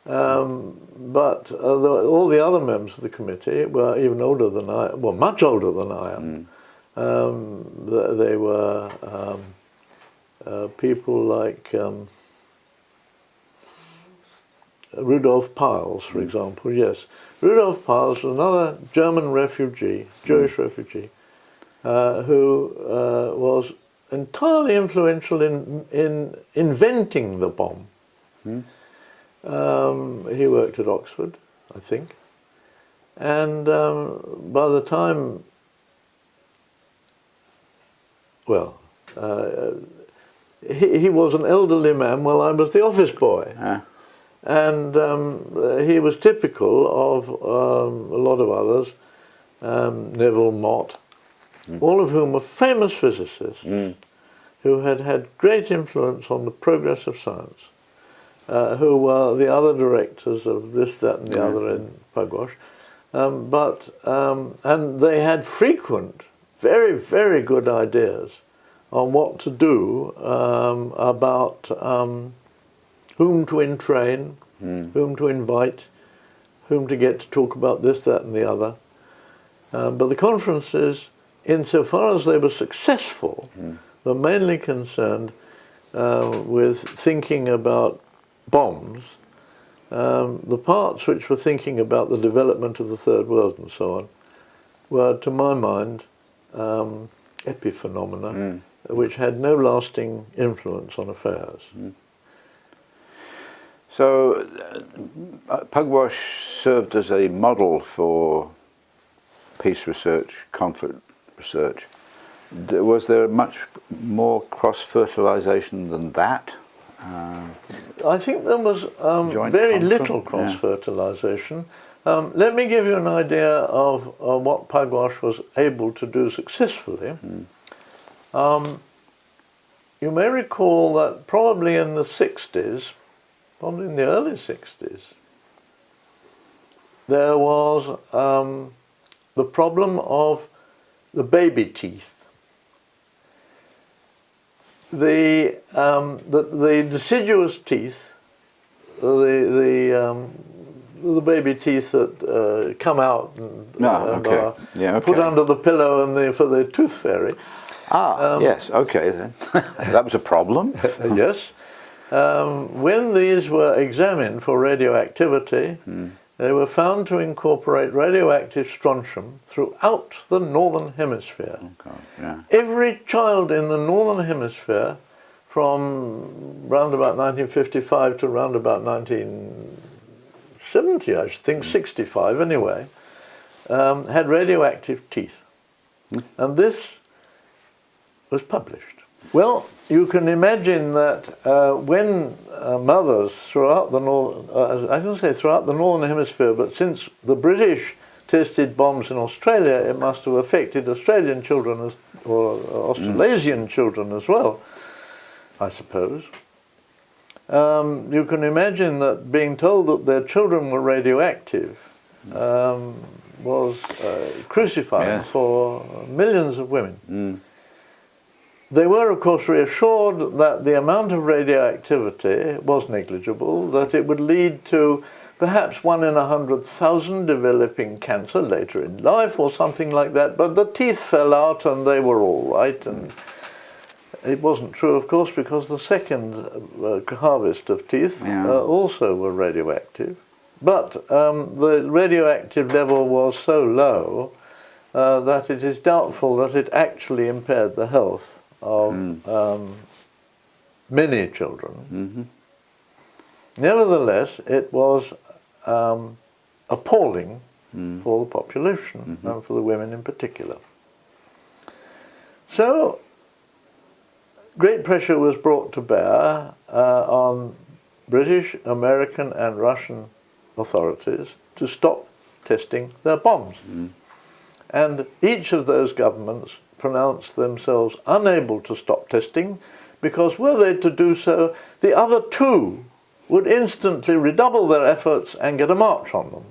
But all the other members of the committee were even older than I, well, much older than I am. They were people like Rudolf Piles, for example, yes. Rudolf Piles was another German refugee, Jewish refugee, who was entirely influential in inventing the bomb. He worked at Oxford, I think. And by the time, well, he was an elderly man while I was the office boy. And he was typical of a lot of others, Neville Mott, all of whom were famous physicists who had had great influence on the progress of science, who were the other directors of this, that and the other in Pugwash. And they had frequent, very, very good ideas on what to do about whom to entrain, whom to invite, whom to get to talk about this, that and the other. But the conferences, insofar as they were successful, were mainly concerned with thinking about bombs. The parts which were thinking about the development of the Third World and so on were, to my mind, epiphenomena which had no lasting influence on affairs. So Pugwash served as a model for peace research, conflict research. Was there much more cross-fertilization than that? I think there was very little cross-fertilization. Let me give you an idea of what Pugwash was able to do successfully. You may recall that probably in the 60s, probably in the early 60s, there was the problem of the baby teeth. The deciduous teeth, the baby teeth that come out and are put under the pillow and for the tooth fairy. Yes, okay then. That was a problem. Yes. When these were examined for radioactivity, they were found to incorporate radioactive strontium throughout the northern hemisphere. Every child in the northern hemisphere from round about 1955 to round about 1970, I should think, 65 anyway, had radioactive teeth. And this was published. Well, you can imagine that when mothers throughout the throughout the northern hemisphere, but since the British tested bombs in Australia, it must have affected Australian children or Australasian children as well, I suppose. You can imagine that being told that their children were radioactive was crucifying for millions of women. They were, of course, reassured that the amount of radioactivity was negligible, that it would lead to perhaps 1 in 100,000 developing cancer later in life or something like that, but the teeth fell out and they were all right. And it wasn't true, of course, because the second harvest of teeth also were radioactive. But the radioactive level was so low that it is doubtful that it actually impaired the health of many children. Nevertheless, it was appalling for the population and for the women in particular. So great pressure was brought to bear on British, American and Russian authorities to stop testing their bombs. And each of those governments pronounced themselves unable to stop testing because were they to do so, the other two would instantly redouble their efforts and get a march on them.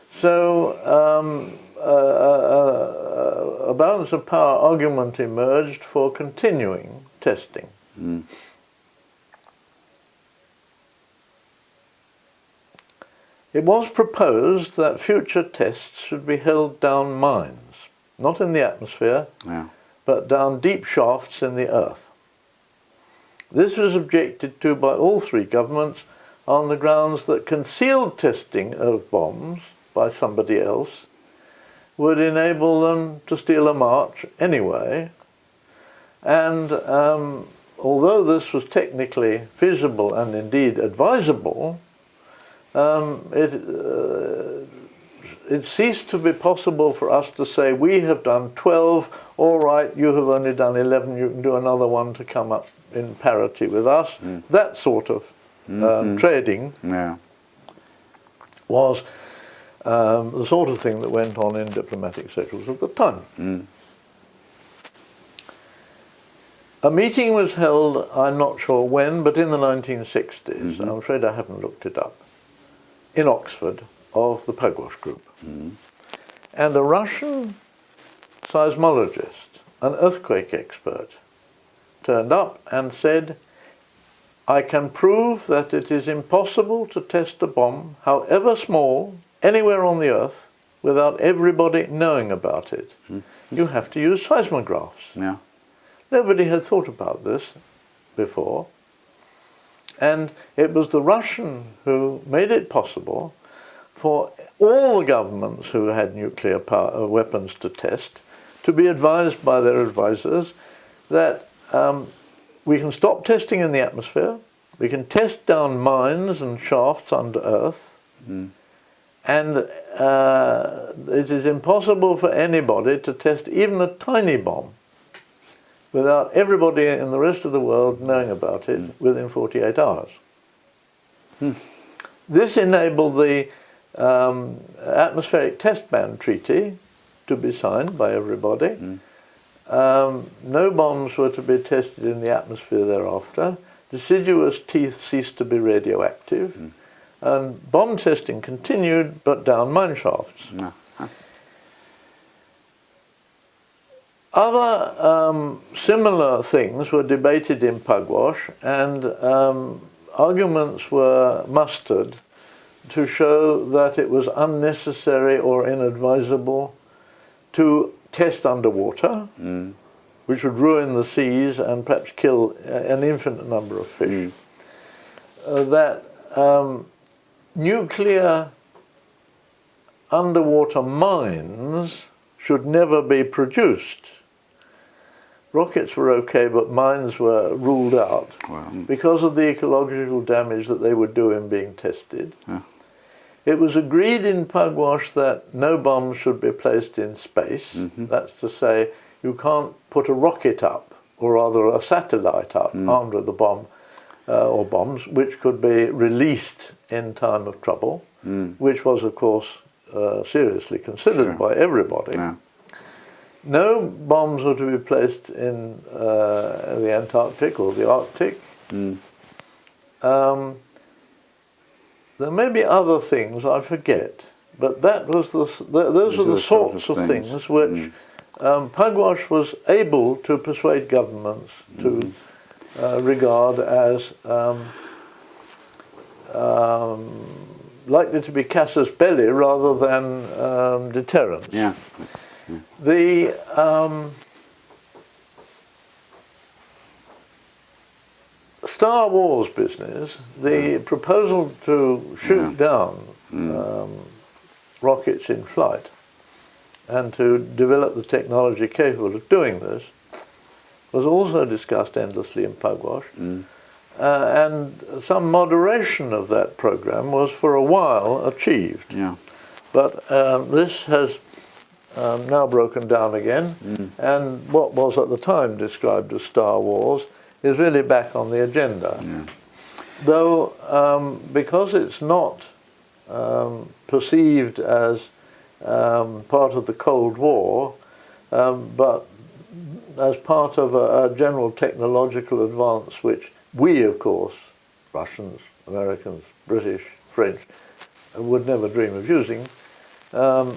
So a balance of power argument emerged for continuing testing. It was proposed that future tests should be held down mines, not in the atmosphere, but down deep shafts in the earth. This was objected to by all three governments on the grounds that concealed testing of bombs by somebody else would enable them to steal a march anyway. And although this was technically feasible and indeed advisable, it ceased to be possible for us to say, we have done 12, all right, you have only done 11, you can do another one to come up in parity with us. That sort of trading was the sort of thing that went on in diplomatic circles at the time. A meeting was held, I'm not sure when, but in the 1960s, I'm afraid I haven't looked it up, in Oxford, of the Pugwash group. And a Russian seismologist, an earthquake expert, turned up and said, I can prove that it is impossible to test a bomb, however small, anywhere on the earth, without everybody knowing about it. You have to use seismographs. Nobody had thought about this before. And it was the Russian who made it possible for all the governments who had nuclear power, weapons to test to be advised by their advisors that we can stop testing in the atmosphere, we can test down mines and shafts under earth, and it is impossible for anybody to test even a tiny bomb without everybody in the rest of the world knowing about it within 48 hours. This enabled the Atmospheric Test Ban Treaty to be signed by everybody. No bombs were to be tested in the atmosphere thereafter. Deciduous teeth ceased to be radioactive. And bomb testing continued, but down mine shafts. Other similar things were debated in Pugwash, and arguments were mustered to show that it was unnecessary or inadvisable to test underwater, which would ruin the seas and perhaps kill an infinite number of fish. That nuclear underwater mines should never be produced. Rockets were okay, but mines were ruled out because of the ecological damage that they would do in being tested. It was agreed in Pugwash that no bombs should be placed in space. That's to say, you can't put a rocket up, or rather a satellite up, armed with a bomb or bombs, which could be released in time of trouble, which was, of course, seriously considered by everybody. No bombs were to be placed in the Antarctic or the Arctic. There may be other things I forget, but that was those are the sorts of things which Pugwash was able to persuade governments to regard as likely to be casus belli rather than deterrents. The Star Wars business, the proposal to shoot down rockets in flight and to develop the technology capable of doing this was also discussed endlessly in Pugwash. And some moderation of that program was for a while achieved. But this has now broken down again, and what was at the time described as Star Wars is really back on the agenda. Though, because it's not perceived as part of the Cold War, but as part of a general technological advance which we, of course, Russians, Americans, British, French, would never dream of using,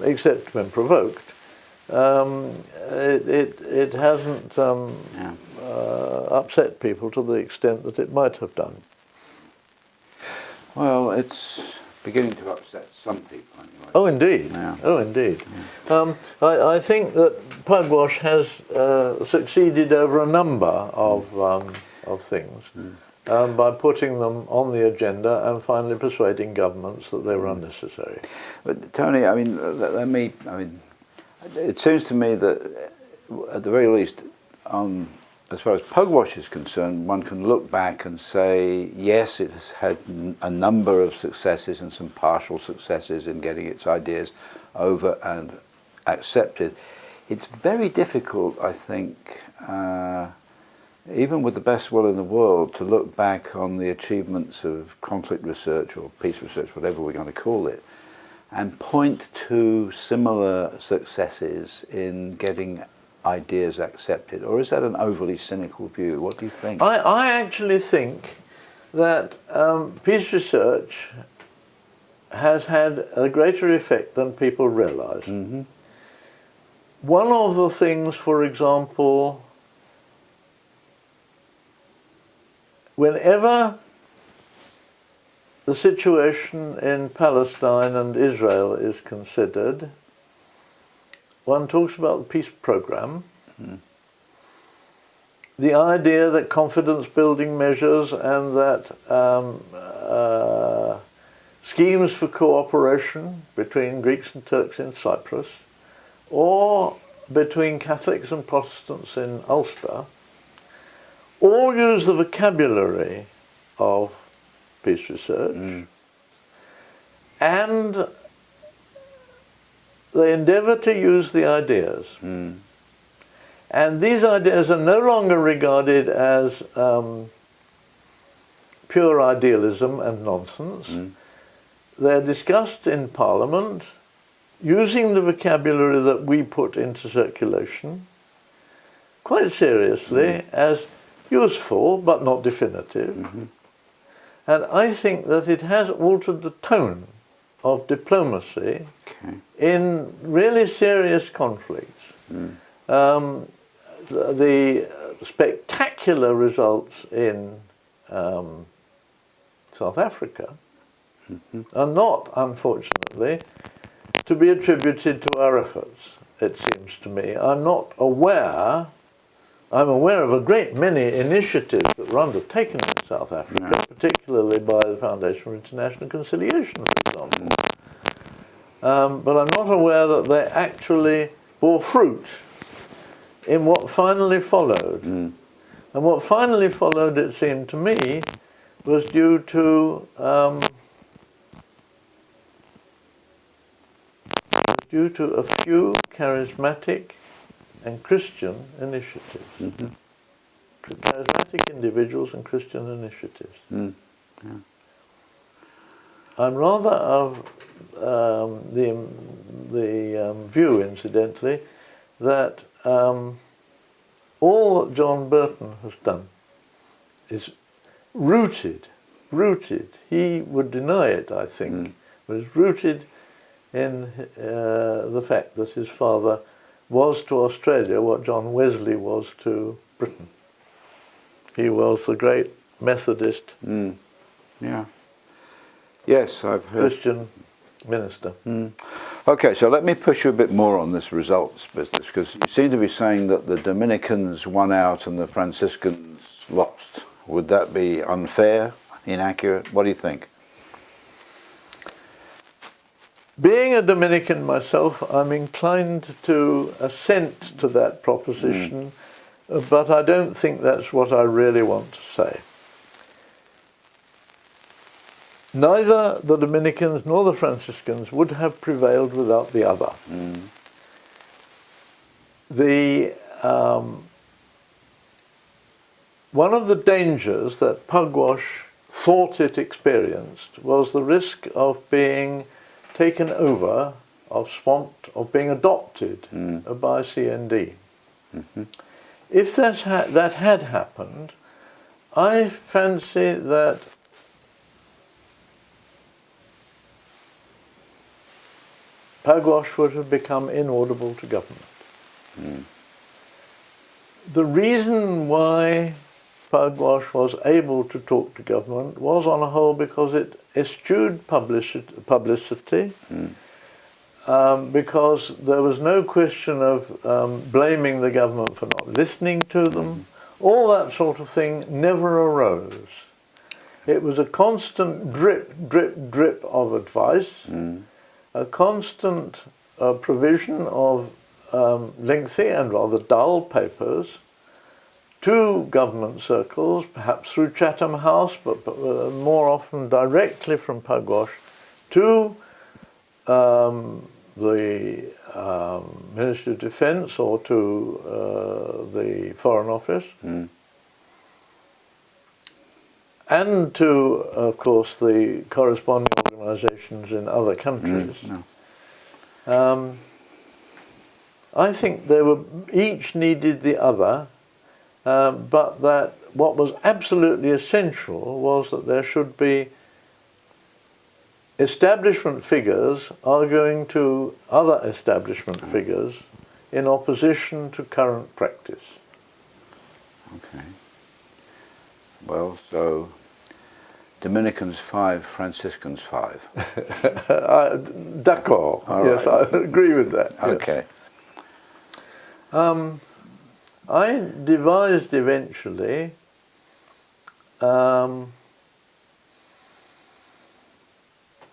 except when provoked. It hasn't upset people to the extent that it might have done. Well, it's beginning to upset some people anyway. Oh, indeed. Yeah. Oh, indeed. Yeah. I think that Pugwash has succeeded over a number of things by putting them on the agenda and finally persuading governments that they were unnecessary. But Tony, I mean, it seems to me that at the very least, as far as Pugwash is concerned, one can look back and say, yes, it has had a number of successes and some partial successes in getting its ideas over and accepted. It's very difficult, I think, even with the best will in the world, to look back on the achievements of conflict research or peace research, whatever we're going to call it, and point to similar successes in getting ideas accepted. Or is that an overly cynical view? What do you think? I actually think that peace research has had a greater effect than people realise. Mm-hmm. One of the things, for example, whenever the situation in Palestine and Israel is considered, one talks about the peace program, the idea that confidence-building measures and that schemes for cooperation between Greeks and Turks in Cyprus, or between Catholics and Protestants in Ulster, all use the vocabulary of peace research, and they endeavour to use the ideas. And these ideas are no longer regarded as pure idealism and nonsense. They're discussed in Parliament using the vocabulary that we put into circulation quite seriously as useful but not definitive. And I think that it has altered the tone of diplomacy in really serious conflicts. The spectacular results in South Africa are not, unfortunately, to be attributed to our efforts, it seems to me. I'm aware of a great many initiatives that were undertaken in South Africa, particularly by the Foundation for International Conciliation, for example. But I'm not aware that they actually bore fruit in what finally followed. And what finally followed, it seemed to me, was due to a few charismatic and Christian initiatives. Charismatic individuals and Christian initiatives. I'm rather of the view, incidentally, that all that John Burton has done is rooted, he would deny it, I think, but is rooted in the fact that his father was to Australia what John Wesley was to Britain. He was the great Methodist Yes, I've heard. Christian minister. Okay, so let me push you a bit more on this results business, because you seem to be saying that the Dominicans won out and the Franciscans lost. Would that be unfair, inaccurate? What do you think? Being a Dominican myself, I'm inclined to assent to that proposition, but I don't think that's what I really want to say. Neither the Dominicans nor the Franciscans would have prevailed without the other. One of the dangers that Pugwash thought it experienced was the risk of being taken over, of swamped, of being adopted by CND. if that had happened, I fancy that Pugwash would have become inaudible to government. The reason why Pugwash was able to talk to government was, on a whole, because it eschewed publicity, because there was no question of blaming the government for not listening to them. All that sort of thing never arose. It was a constant drip, drip, drip of advice, a constant provision of lengthy and rather dull papers to government circles, perhaps through Chatham House, but more often directly from Pugwash to the Ministry of Defence or to the Foreign Office, and to, of course, the corresponding organisations in other countries. I think they were each needed the other, but that what was absolutely essential was that there should be establishment figures arguing to other establishment figures in opposition to current practice. Okay. Well, so Dominicans 5, Franciscans 5. D'accord. Yes, right. I agree with that. Okay. Yes. I devised eventually a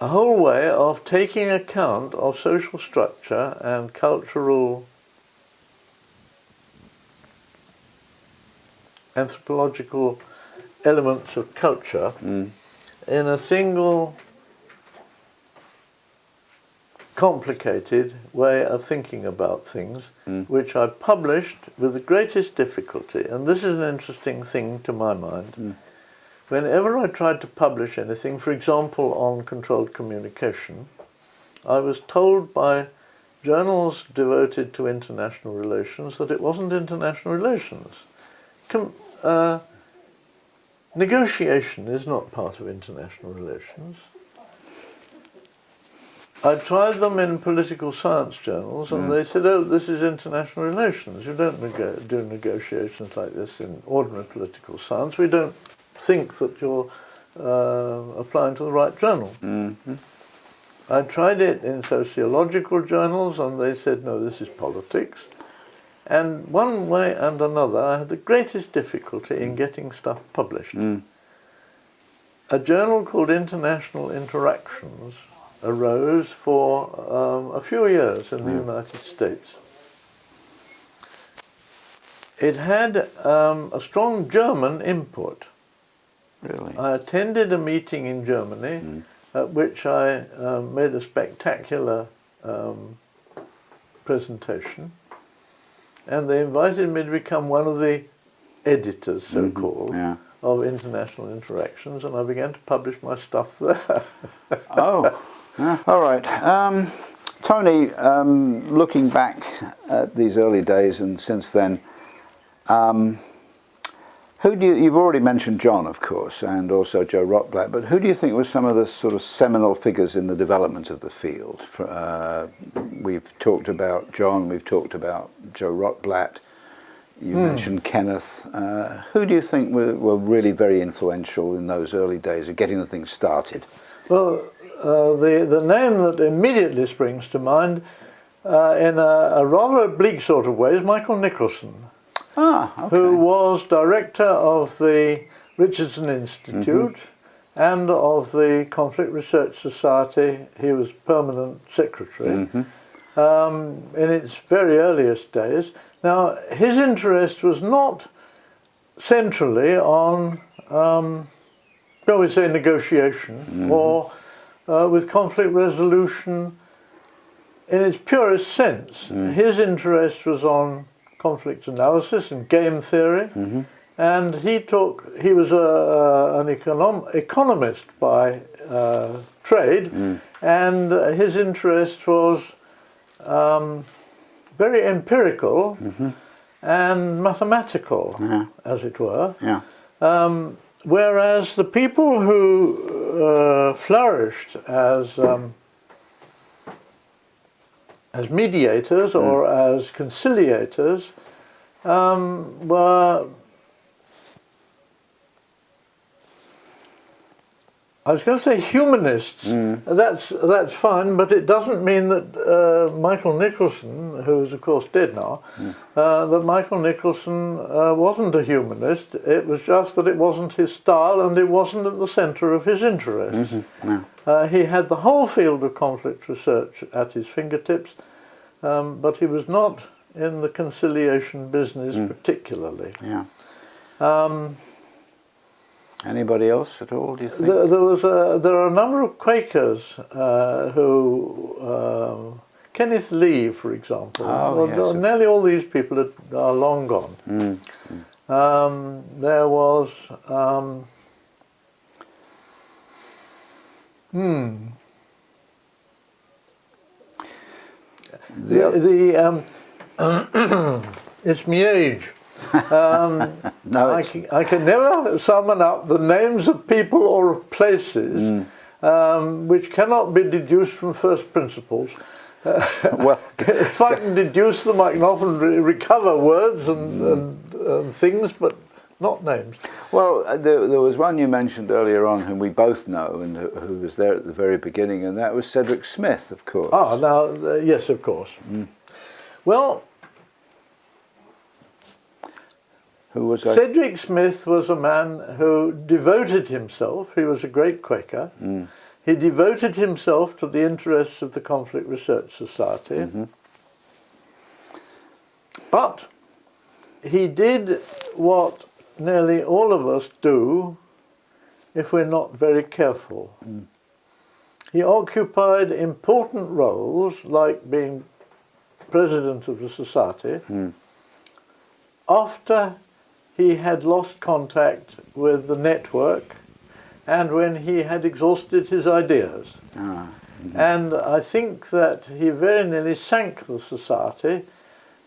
whole way of taking account of social structure and cultural anthropological elements of culture in a single complicated way of thinking about things, which I published with the greatest difficulty. And this is an interesting thing to my mind. Whenever I tried to publish anything, for example on controlled communication, I was told by journals devoted to international relations that it wasn't international relations. Negotiation is not part of international relations. I tried them in political science journals, and they said, oh, this is international relations. You don't do negotiations like this in ordinary political science. We don't think that you're applying to the right journal. I tried it in sociological journals, and they said, no, this is politics. And one way and another, I had the greatest difficulty in getting stuff published. A journal called International Interactions arose for a few years in the United States. It had a strong German input. Really? I attended a meeting in Germany at which I made a spectacular presentation, and they invited me to become one of the editors, so-called, of International Interactions, and I began to publish my stuff there. All right. Tony, looking back at these early days and since then, you've already mentioned John, of course, and also Joe Rotblat, but who do you think were some of the sort of seminal figures in the development of the field? We've talked about John, we've talked about Joe Rotblat, you mentioned Kenneth. Who do you think were really very influential in those early days of getting the thing started? Well, the name that immediately springs to mind in a rather oblique sort of way is Michael Nicholson. Who was director of the Richardson Institute and of the Conflict Research Society. He was permanent secretary in its very earliest days. Now, his interest was not centrally on, shall we say, negotiation or with conflict resolution in its purest sense. His interest was on conflict analysis and game theory, and he was an economist by trade, and his interest was very empirical, and mathematical, as it were. Yeah. Whereas the people who flourished as mediators or as conciliators were, I was going to say humanists. That's fine, but it doesn't mean that Michael Nicholson, who is of course dead now, that Michael Nicholson wasn't a humanist. It was just that it wasn't his style and it wasn't at the centre of his interests. He had the whole field of conflict research at his fingertips, but he was not in the conciliation business particularly. Yeah. Anybody else at all, do you think? There are a number of Quakers who, Kenneth Lee, for example. Nearly all these people are long gone. There was it's me age. No, I can never summon up the names of people or of places which cannot be deduced from first principles. well, if I can deduce them, I can often recover words and things, but not names. Well, there was one you mentioned earlier on whom we both know and who was there at the very beginning, and that was Cedric Smith, of course. Ah, now, yes, of course. Well, who was Cedric Smith was a man who devoted himself, he was a great Quaker, he devoted himself to the interests of the Conflict Research Society, but he did what nearly all of us do if we're not very careful. He occupied important roles, like being president of the society, after he had lost contact with the network and when he had exhausted his ideas. And I think that he very nearly sank the society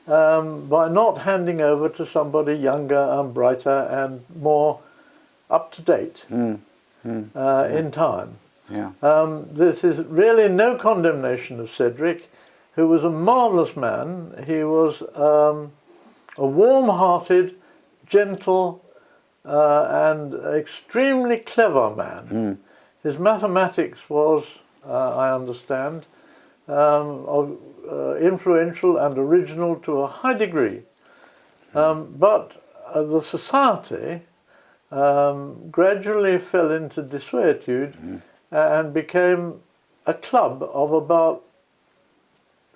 by not handing over to somebody younger and brighter and more up-to-date in time. This is really no condemnation of Cedric, who was a marvellous man. He was a warm-hearted, gentle and extremely clever man. His mathematics was, I understand, influential and original to a high degree. But the society gradually fell into desuetude and became a club of about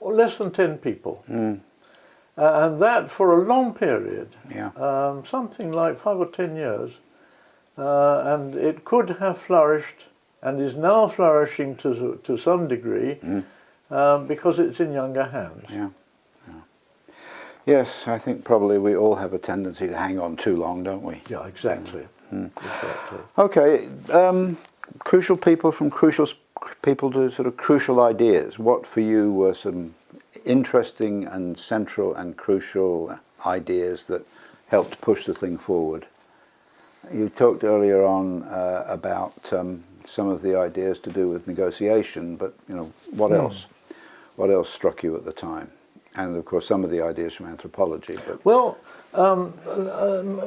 less than 10 people. And that for a long period, something like 5 or 10 years. And it could have flourished and is now flourishing to some degree because it's in younger hands. Yes, I think probably we all have a tendency to hang on too long, don't we? Yeah, exactly. Exactly. Okay, crucial people from crucial people to sort of crucial ideas. What for you were some interesting and central and crucial ideas that helped push the thing forward? You talked earlier on about some of the ideas to do with negotiation, but what else? What else struck you at the time? And of course, some of the ideas from anthropology. But well,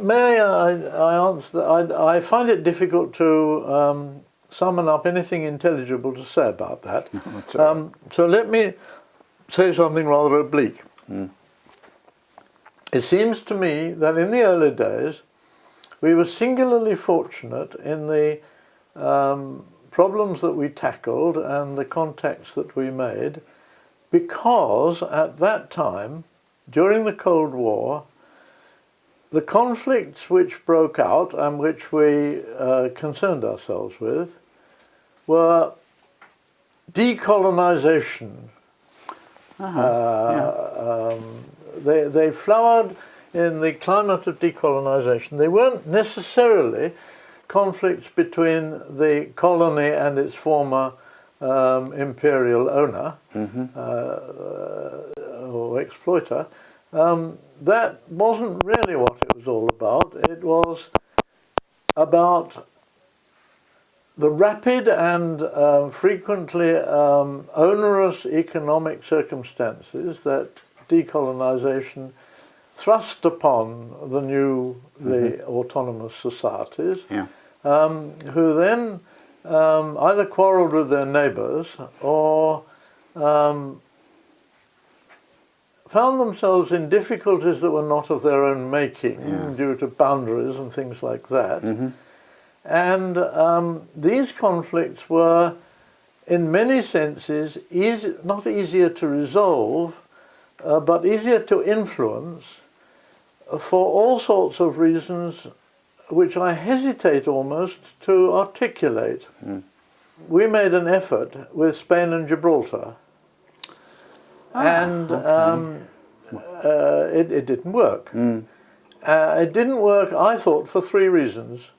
may I answer that? I find it difficult to summon up anything intelligible to say about that. So let me say something rather oblique. It seems to me that in the early days, we were singularly fortunate in the problems that we tackled and the contacts that we made, because at that time, during the Cold War, the conflicts which broke out and which we concerned ourselves with were decolonization. They flowered in the climate of decolonization. They weren't necessarily conflicts between the colony and its former imperial owner or exploiter, that wasn't really what it was all about. It was about the rapid and frequently onerous economic circumstances that decolonization thrust upon the newly autonomous societies, who then either quarrelled with their neighbours or found themselves in difficulties that were not of their own making due to boundaries and things like that. And these conflicts were, in many senses, not easier to resolve, but easier to influence for all sorts of reasons which I hesitate almost to articulate. We made an effort with Spain and Gibraltar, and it didn't work. It didn't work, I thought, for three reasons.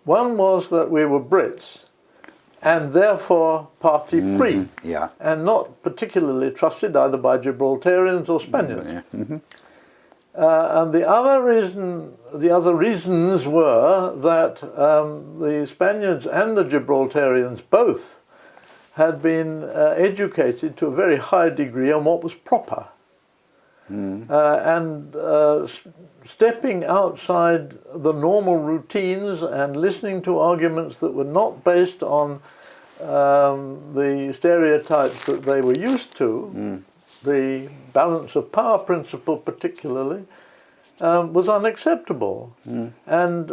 One was that we were Brits, and therefore party-free, and not particularly trusted either by Gibraltarians or Spaniards. And the other reasons were that the Spaniards and the Gibraltarians both had been educated to a very high degree on what was proper. And stepping outside the normal routines and listening to arguments that were not based on the stereotypes that they were used to, the balance of power principle particularly, was unacceptable. And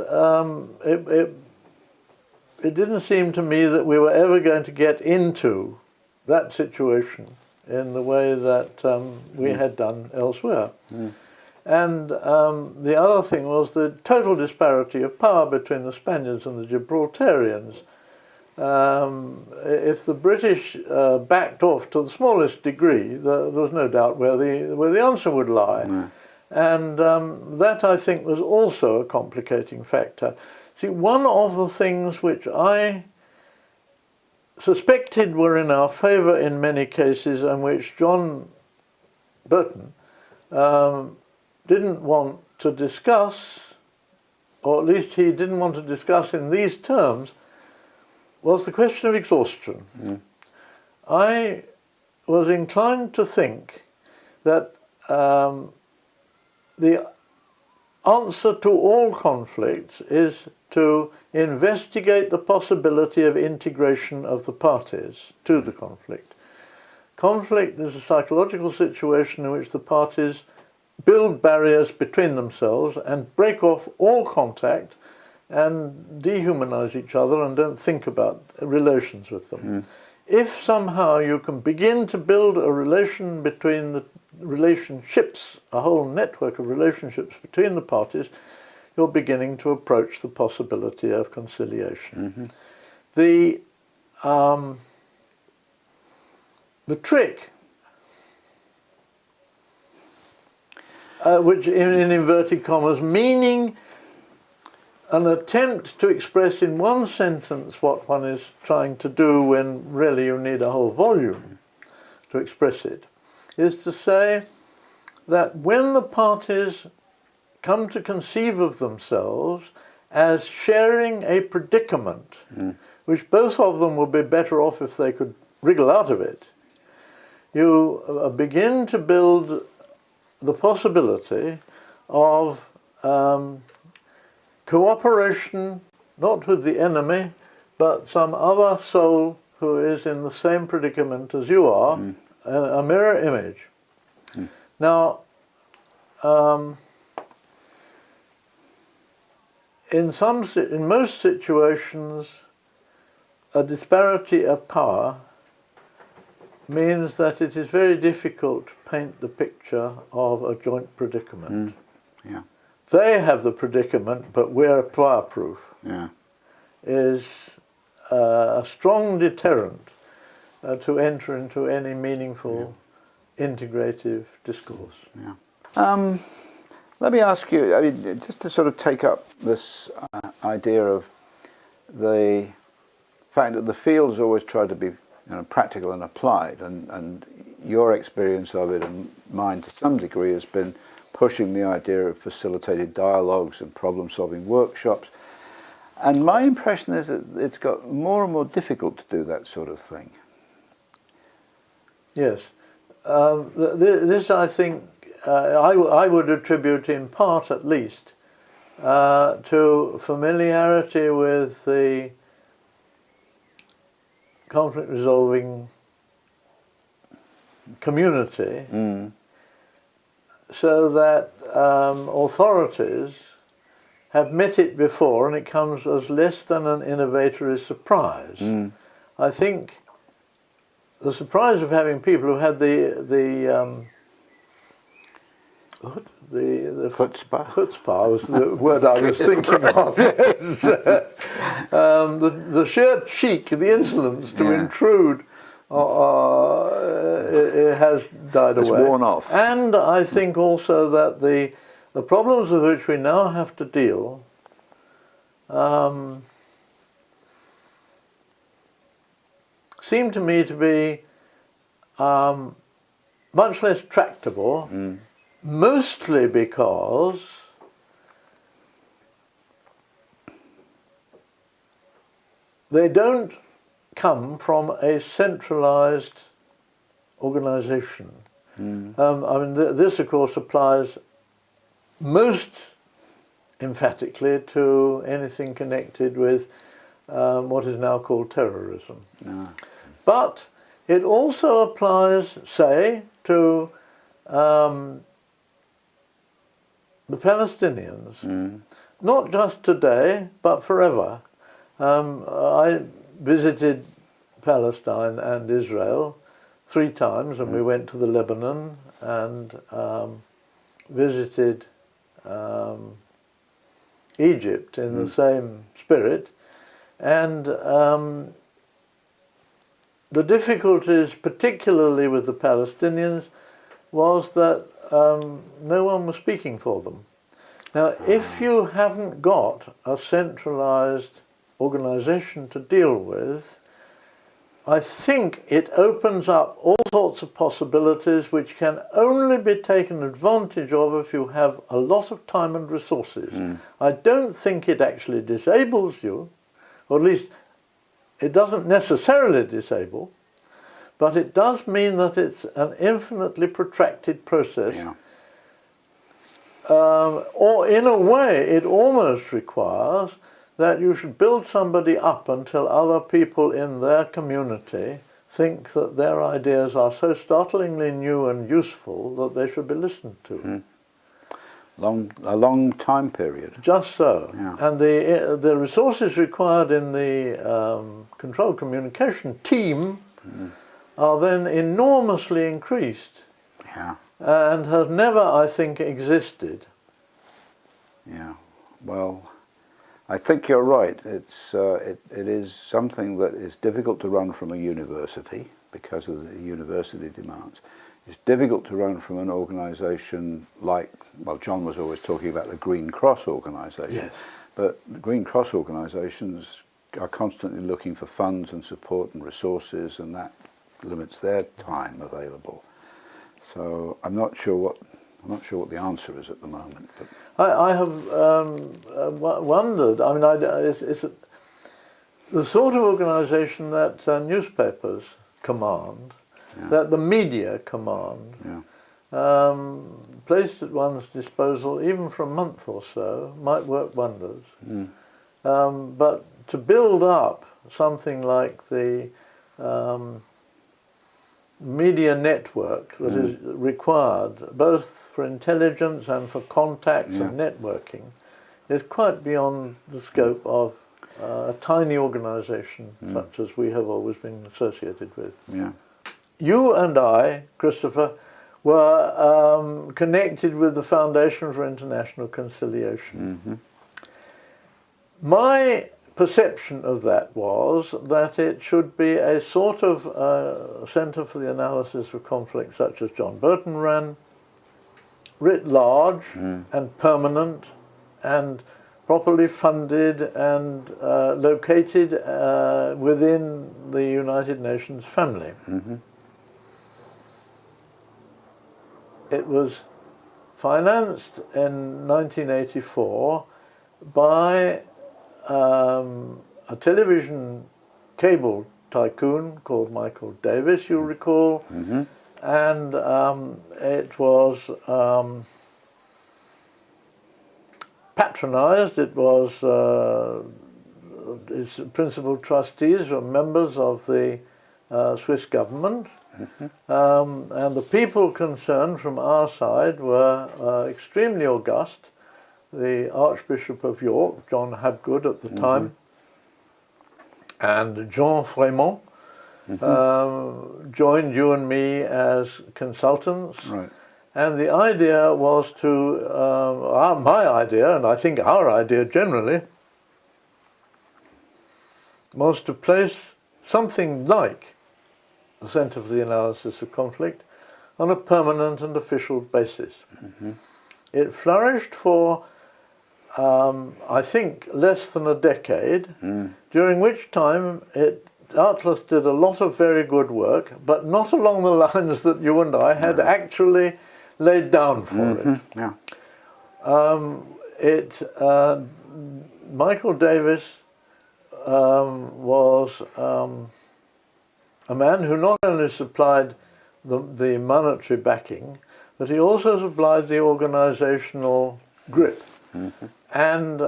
it didn't seem to me that we were ever going to get into that situation in the way that we had done elsewhere. And the other thing was the total disparity of power between the Spaniards and the Gibraltarians. If the British backed off to the smallest degree, there was no doubt where the answer would lie. And that, I think, was also a complicating factor. See, one of the things which I suspected were in our favour in many cases, and which John Burton didn't want to discuss, or at least he didn't want to discuss in these terms, was the question of exhaustion. I was inclined to think that the answer to all conflicts is to investigate the possibility of integration of the parties to the conflict. Conflict is a psychological situation in which the parties build barriers between themselves and break off all contact and dehumanize each other and don't think about relations with them. If somehow you can begin to build a relation between the relationships, a whole network of relationships between the parties, you're beginning to approach the possibility of conciliation. The trick, which in inverted commas, meaning an attempt to express in one sentence what one is trying to do when really you need a whole volume to express it, is to say that when the parties come to conceive of themselves as sharing a predicament, which both of them would be better off if they could wriggle out of it, you begin to build the possibility of cooperation, not with the enemy, but some other soul who is in the same predicament as you are, a mirror image. Now, in most situations, a disparity of power means that it is very difficult to paint the picture of a joint predicament. They have the predicament, but we're fireproof. Is a strong deterrent to enter into any meaningful integrative discourse. Let me ask you, I mean, just to sort of take up this idea of the fact that the field's always tried to be practical and applied, and your experience of it and mine to some degree has been pushing the idea of facilitated dialogues and problem-solving workshops. And my impression is that it's got more and more difficult to do that sort of thing. Yes. This, I think, I would attribute in part at least to familiarity with the conflict resolving community, so that authorities have met it before and it comes as less than an innovatory surprise. I think the surprise of having people who had the chutzpah was the word I was thinking of. Yes, the sheer cheek, the insolence to intrude, it has died away. It's worn off. And I think also that the problems with which we now have to deal seem to me to be much less tractable, mostly because they don't come from a centralized organization. I mean, this, of course, applies most emphatically to anything connected with what is now called terrorism. But it also applies, say, to the Palestinians, not just today, but forever. I visited Palestine and Israel 3 times, and we went to the Lebanon and visited Egypt in the same spirit. And the difficulties, particularly with the Palestinians, was that no one was speaking for them. Now, if you haven't got a centralized organization to deal with, I think it opens up all sorts of possibilities which can only be taken advantage of if you have a lot of time and resources. I don't think it actually disables you, or at least it doesn't necessarily disable, but it does mean that it's an infinitely protracted process. Or in a way, it almost requires that you should build somebody up until other people in their community think that their ideas are so startlingly new and useful that they should be listened to. A long time period. Just so. And the resources required in the control communication team are then enormously increased. And has never, I think, existed. Well, I think you're right. It is something that is difficult to run from a university because of the university demands. It's difficult to run from an organisation like, well, John was always talking about the Green Cross organisation. But the Green Cross organisations are constantly looking for funds and support and resources, and that limits their time available. So I'm not sure what the answer is at the moment. But I have wondered. I mean, it's the sort of organisation that newspapers command, that the media command, placed at one's disposal, even for a month or so, might work wonders. But to build up something like the media network that is required both for intelligence and for contacts and networking is quite beyond the scope of a tiny organisation such as we have always been associated with. You and I, Christopher, were connected with the Foundation for International Conciliation. My perception of that was that it should be a sort of centre for the analysis of conflict such as John Burton ran, writ large and permanent and properly funded and located within the United Nations family. It was financed in 1984 by a television cable tycoon called Michael Davis, you'll recall, and it was patronized. It was its principal trustees were members of the Swiss government, and the people concerned from our side were extremely august. The Archbishop of York, John Habgood at the time, and Jean Frémont joined you and me as consultants. Right. And the idea was to, my idea, and I think our idea generally, was to place something like the Centre for the Analysis of Conflict on a permanent and official basis. It flourished for, I think, less than a decade, during which time it doubtless did a lot of very good work, but not along the lines that you and I had actually laid down for it. Michael Davis was a man who not only supplied the monetary backing, but he also supplied the organizational grip. And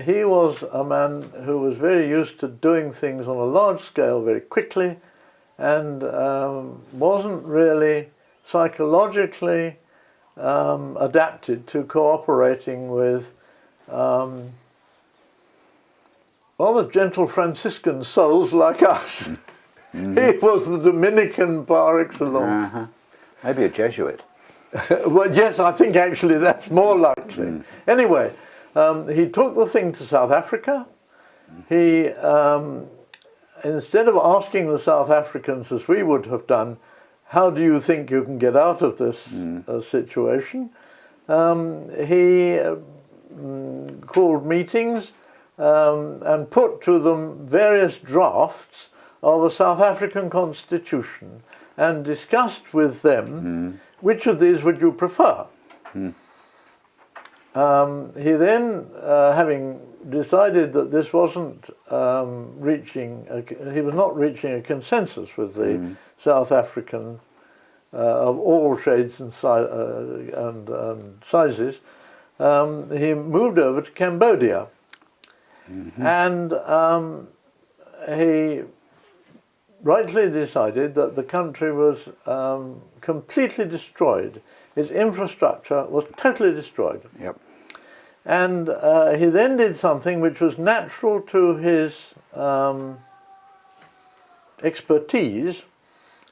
he was a man who was very used to doing things on a large scale very quickly, and wasn't really psychologically adapted to cooperating with rather gentle Franciscan souls like us. He was the Dominican par excellence. Maybe a Jesuit. Well, yes, I think actually that's more likely. Anyway, he took the thing to South Africa. He, instead of asking the South Africans, as we would have done, how do you think you can get out of this situation, he called meetings and put to them various drafts of a South African constitution and discussed with them which of these would you prefer. He then, having decided that this wasn't he was not reaching a consensus with the South African of all shades and sizes, he moved over to Cambodia. And he rightly decided that the country was completely destroyed. Its infrastructure was totally destroyed. And he then did something which was natural to his expertise,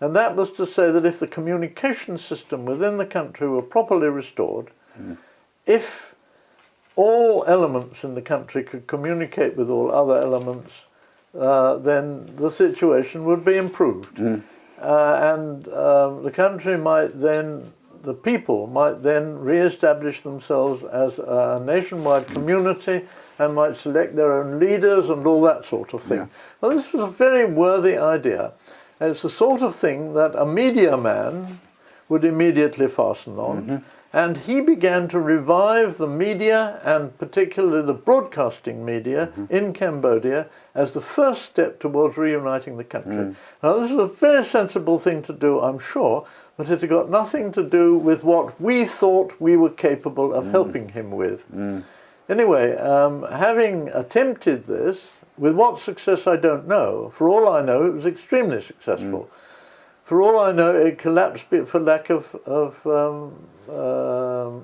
and that was to say that if the communication system within the country were properly restored, if all elements in the country could communicate with all other elements, then the situation would be improved. And the country might then, the people might then re-establish themselves as a nationwide community and might select their own leaders and all that sort of thing. Well, this was a very worthy idea. It's the sort of thing that a media man would immediately fasten on. And he began to revive the media, and particularly the broadcasting media in Cambodia, as the first step towards reuniting the country. Now, this is a very sensible thing to do, I'm sure, but it had got nothing to do with what we thought we were capable of helping him with. Anyway, having attempted this, with what success I don't know. For all I know, it was extremely successful. For all I know, it collapsed for lack of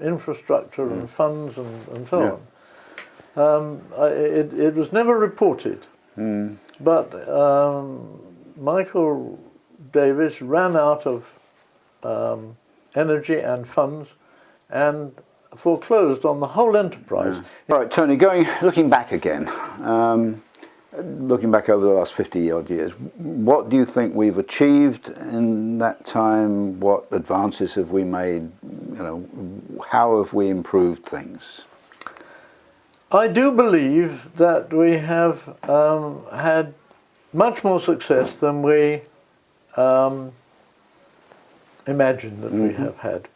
infrastructure and funds and so on. It was never reported, but Michael Davis ran out of energy and funds and foreclosed on the whole enterprise. All right, Tony, looking back again, looking back over the last 50-odd years, what do you think we've achieved in that time? What advances have we made? You know, how have we improved things? I do believe that we have had much more success than we imagined that we have had.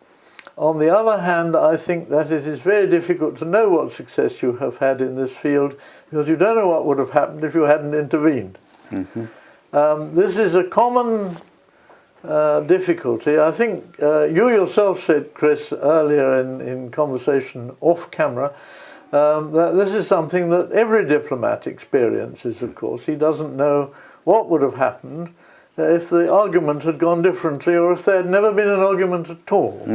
On the other hand, I think that it is very difficult to know what success you have had in this field because you don't know what would have happened if you hadn't intervened. This is a common difficulty. I think you yourself said, Chris, earlier in conversation off camera, that this is something that every diplomat experiences, of course. He doesn't know what would have happened if the argument had gone differently or if there had never been an argument at all.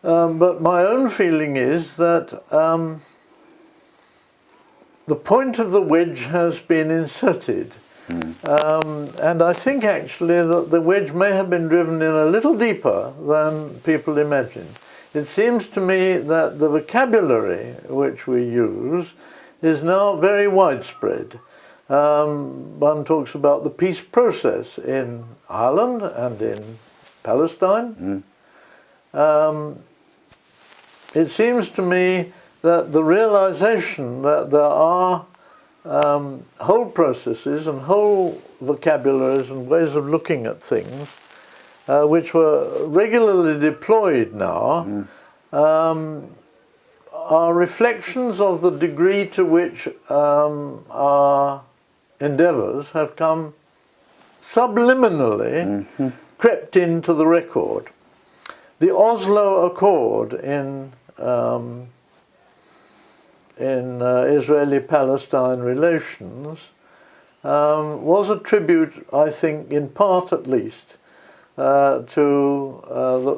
But my own feeling is that the point of the wedge has been inserted. And I think actually that the wedge may have been driven in a little deeper than people imagine. It seems to me that the vocabulary which we use is now very widespread. One talks about the peace process in Ireland and in Palestine. It seems to me that the realization that there are whole processes and whole vocabularies and ways of looking at things which were regularly deployed now are reflections of the degree to which our endeavours have come subliminally crept into the record. The Oslo Accord in Israeli-Palestine relations was a tribute, I think, in part at least, to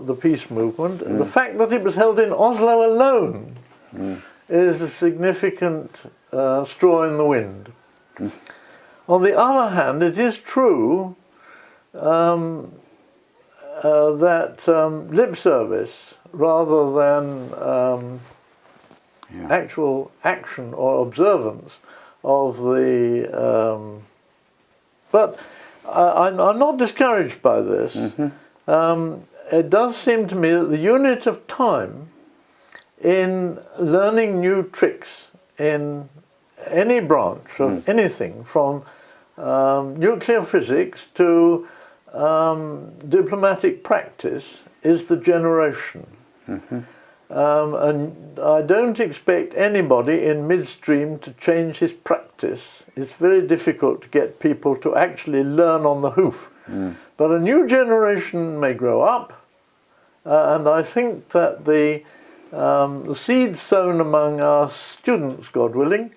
the peace movement. The fact that it was held in Oslo alone is a significant straw in the wind. On the other hand, it is true that lip service rather than actual action or observance of the... but I'm not discouraged by this. It does seem to me that the unit of time in learning new tricks in any branch of anything from nuclear physics to diplomatic practice is the generation. And I don't expect anybody in midstream to change his practice. It's very difficult to get people to actually learn on the hoof. But a new generation may grow up, and I think that the seeds sown among our students, God willing,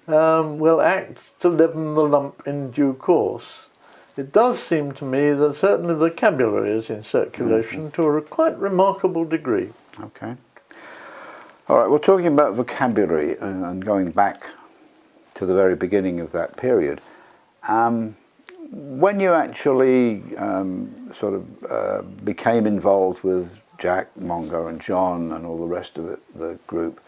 will act to leaven the lump in due course. It does seem to me that certainly vocabulary is in circulation to a quite remarkable degree. Okay. All right, well, talking about vocabulary and going back to the very beginning of that period, when you actually sort of became involved with Jack, Mongo and John and all the rest of the group,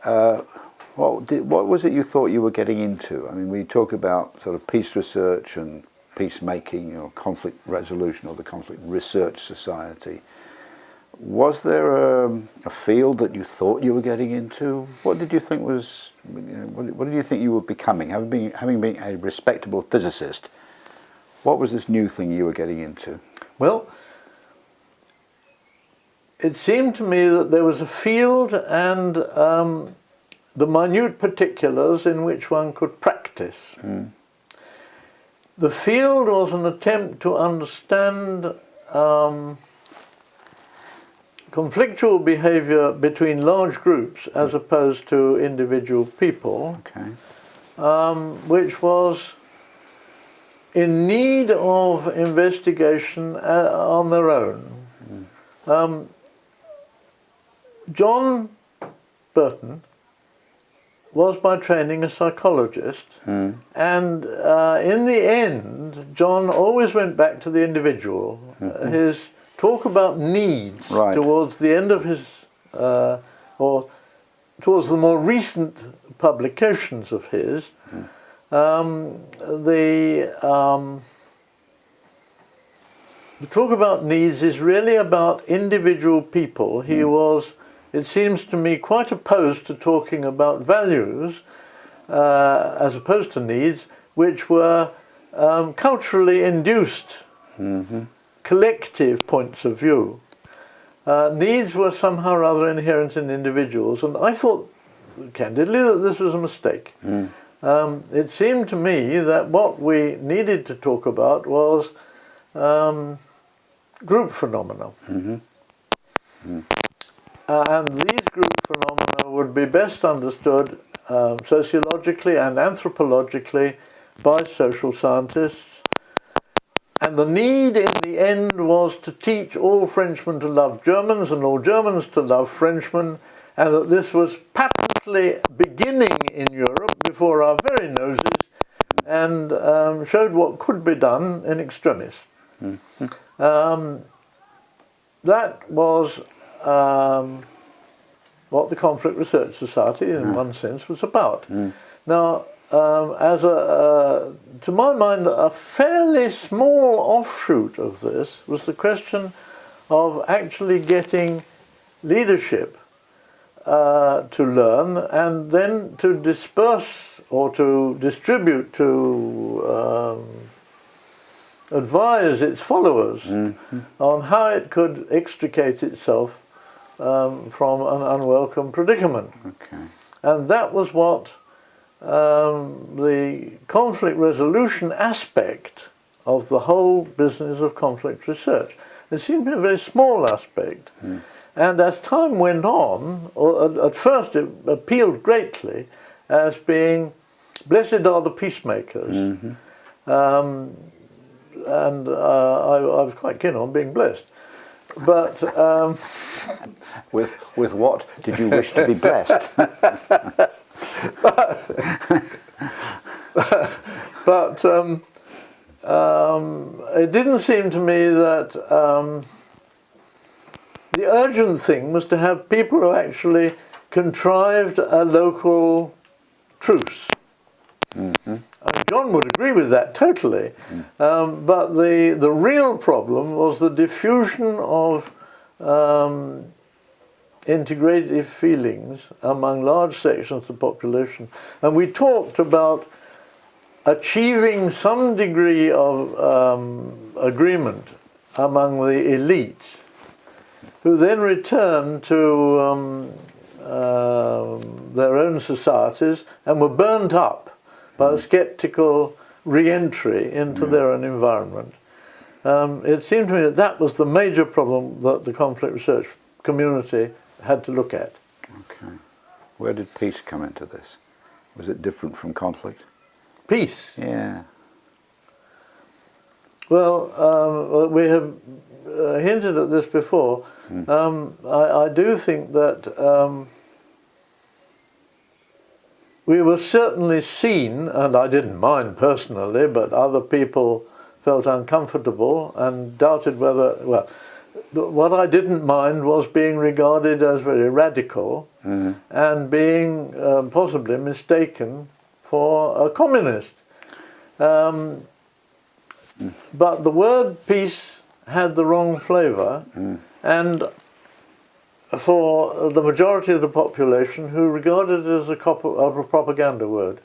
what was it you thought you were getting into? I mean, we talk about sort of peace research and peacemaking or conflict resolution or the Conflict Research Society. Was there a field that you thought you were getting into? What did you think was, what did you think you were becoming? Having been a respectable physicist, what was this new thing you were getting into? Well, it seemed to me that there was a field and the minute particulars in which one could practice. The field was an attempt to understand conflictual behaviour between large groups as opposed to individual people, which was in need of investigation on their own. John Burton was by training a psychologist, and in the end John always went back to the individual. His talk about needs towards the end of his, or towards the more recent publications of his, the talk about needs is really about individual people. He was, it seems to me, quite opposed to talking about values as opposed to needs, which were culturally induced collective points of view. needs were somehow or other inherent in individuals, and I thought, candidly, that this was a mistake. It seemed to me that what we needed to talk about was group phenomena. And these group phenomena would be best understood sociologically and anthropologically by social scientists. And the need in the end was to teach all Frenchmen to love Germans and all Germans to love Frenchmen, and that this was patently beginning in Europe before our very noses, and showed what could be done in extremis. That was what the Conflict Research Society, in one sense, was about. Now, to my mind, a fairly small offshoot of this was the question of actually getting leadership to learn and then to disperse or to distribute, to advise its followers on how it could extricate itself from an unwelcome predicament. And that was what the conflict resolution aspect of the whole business of conflict research. It seemed to be a very small aspect. And as time went on, at first it appealed greatly as being, blessed are the peacemakers. And I was quite keen on being blessed. But with what did you wish to be blessed? but it didn't seem to me that the urgent thing was to have people who actually contrived a local truce. John would agree with that totally, but the real problem was the diffusion of integrative feelings among large sections of the population. And we talked about achieving some degree of agreement among the elites, who then returned to their own societies and were burnt up by a sceptical re-entry into their own environment. It seemed to me that that was the major problem that the conflict research community had to look at. Okay. Where did peace come into this? Was it different from conflict? Peace? Yeah. Well, we have hinted at this before. I do think that we were certainly seen, and I didn't mind personally, but other people felt uncomfortable and doubted whether, well, what I didn't mind was being regarded as very radical and being possibly mistaken for a communist. But the word peace had the wrong flavour, and for the majority of the population who regarded it as a propaganda word.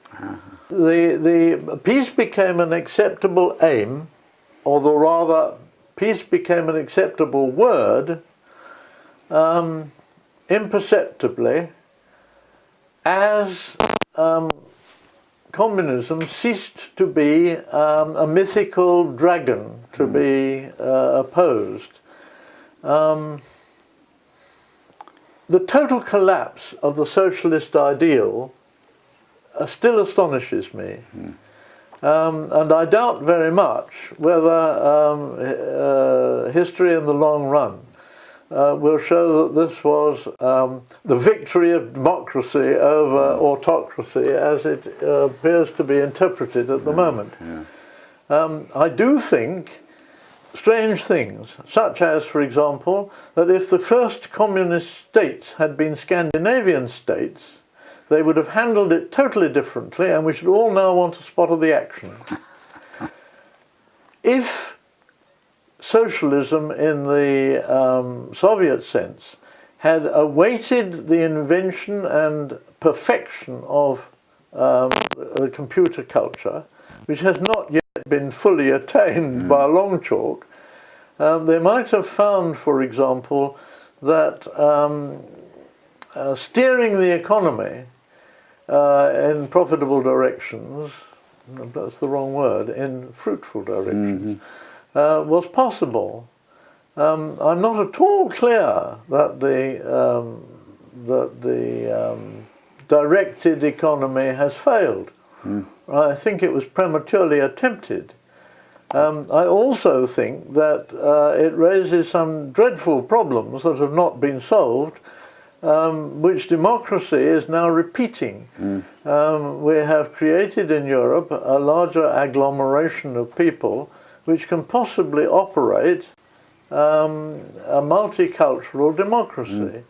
The peace became an acceptable aim, or rather, peace became an acceptable word imperceptibly as communism ceased to be a mythical dragon to be opposed. The total collapse of the socialist ideal still astonishes me. And I doubt very much whether history in the long run will show that this was the victory of democracy over autocracy as it appears to be interpreted at the moment. I do think strange things, such as, for example, that if the first communist states had been Scandinavian states, they would have handled it totally differently, and we should all now want a spot of the action. If socialism in the Soviet sense had awaited the invention and perfection of the computer culture, which has not yet been fully attained by a long chalk, they might have found, for example, that steering the economy in profitable directions, that's the wrong word, in fruitful directions, was possible. I'm not at all clear that the directed economy has failed. I think it was prematurely attempted. I also think that it raises some dreadful problems that have not been solved, which democracy is now repeating. We have created in Europe a larger agglomeration of people which can possibly operate a multicultural democracy.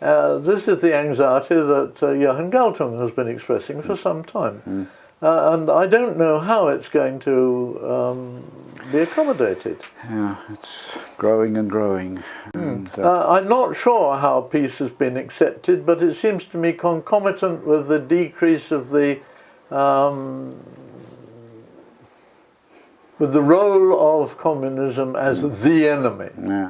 This is the anxiety that Johan Galtung has been expressing for some time. And I don't know how it's going to be accommodated. Yeah, it's growing and growing. And, I'm not sure how peace has been accepted, but it seems to me concomitant with the decrease of the with the role of communism as the enemy. yeah.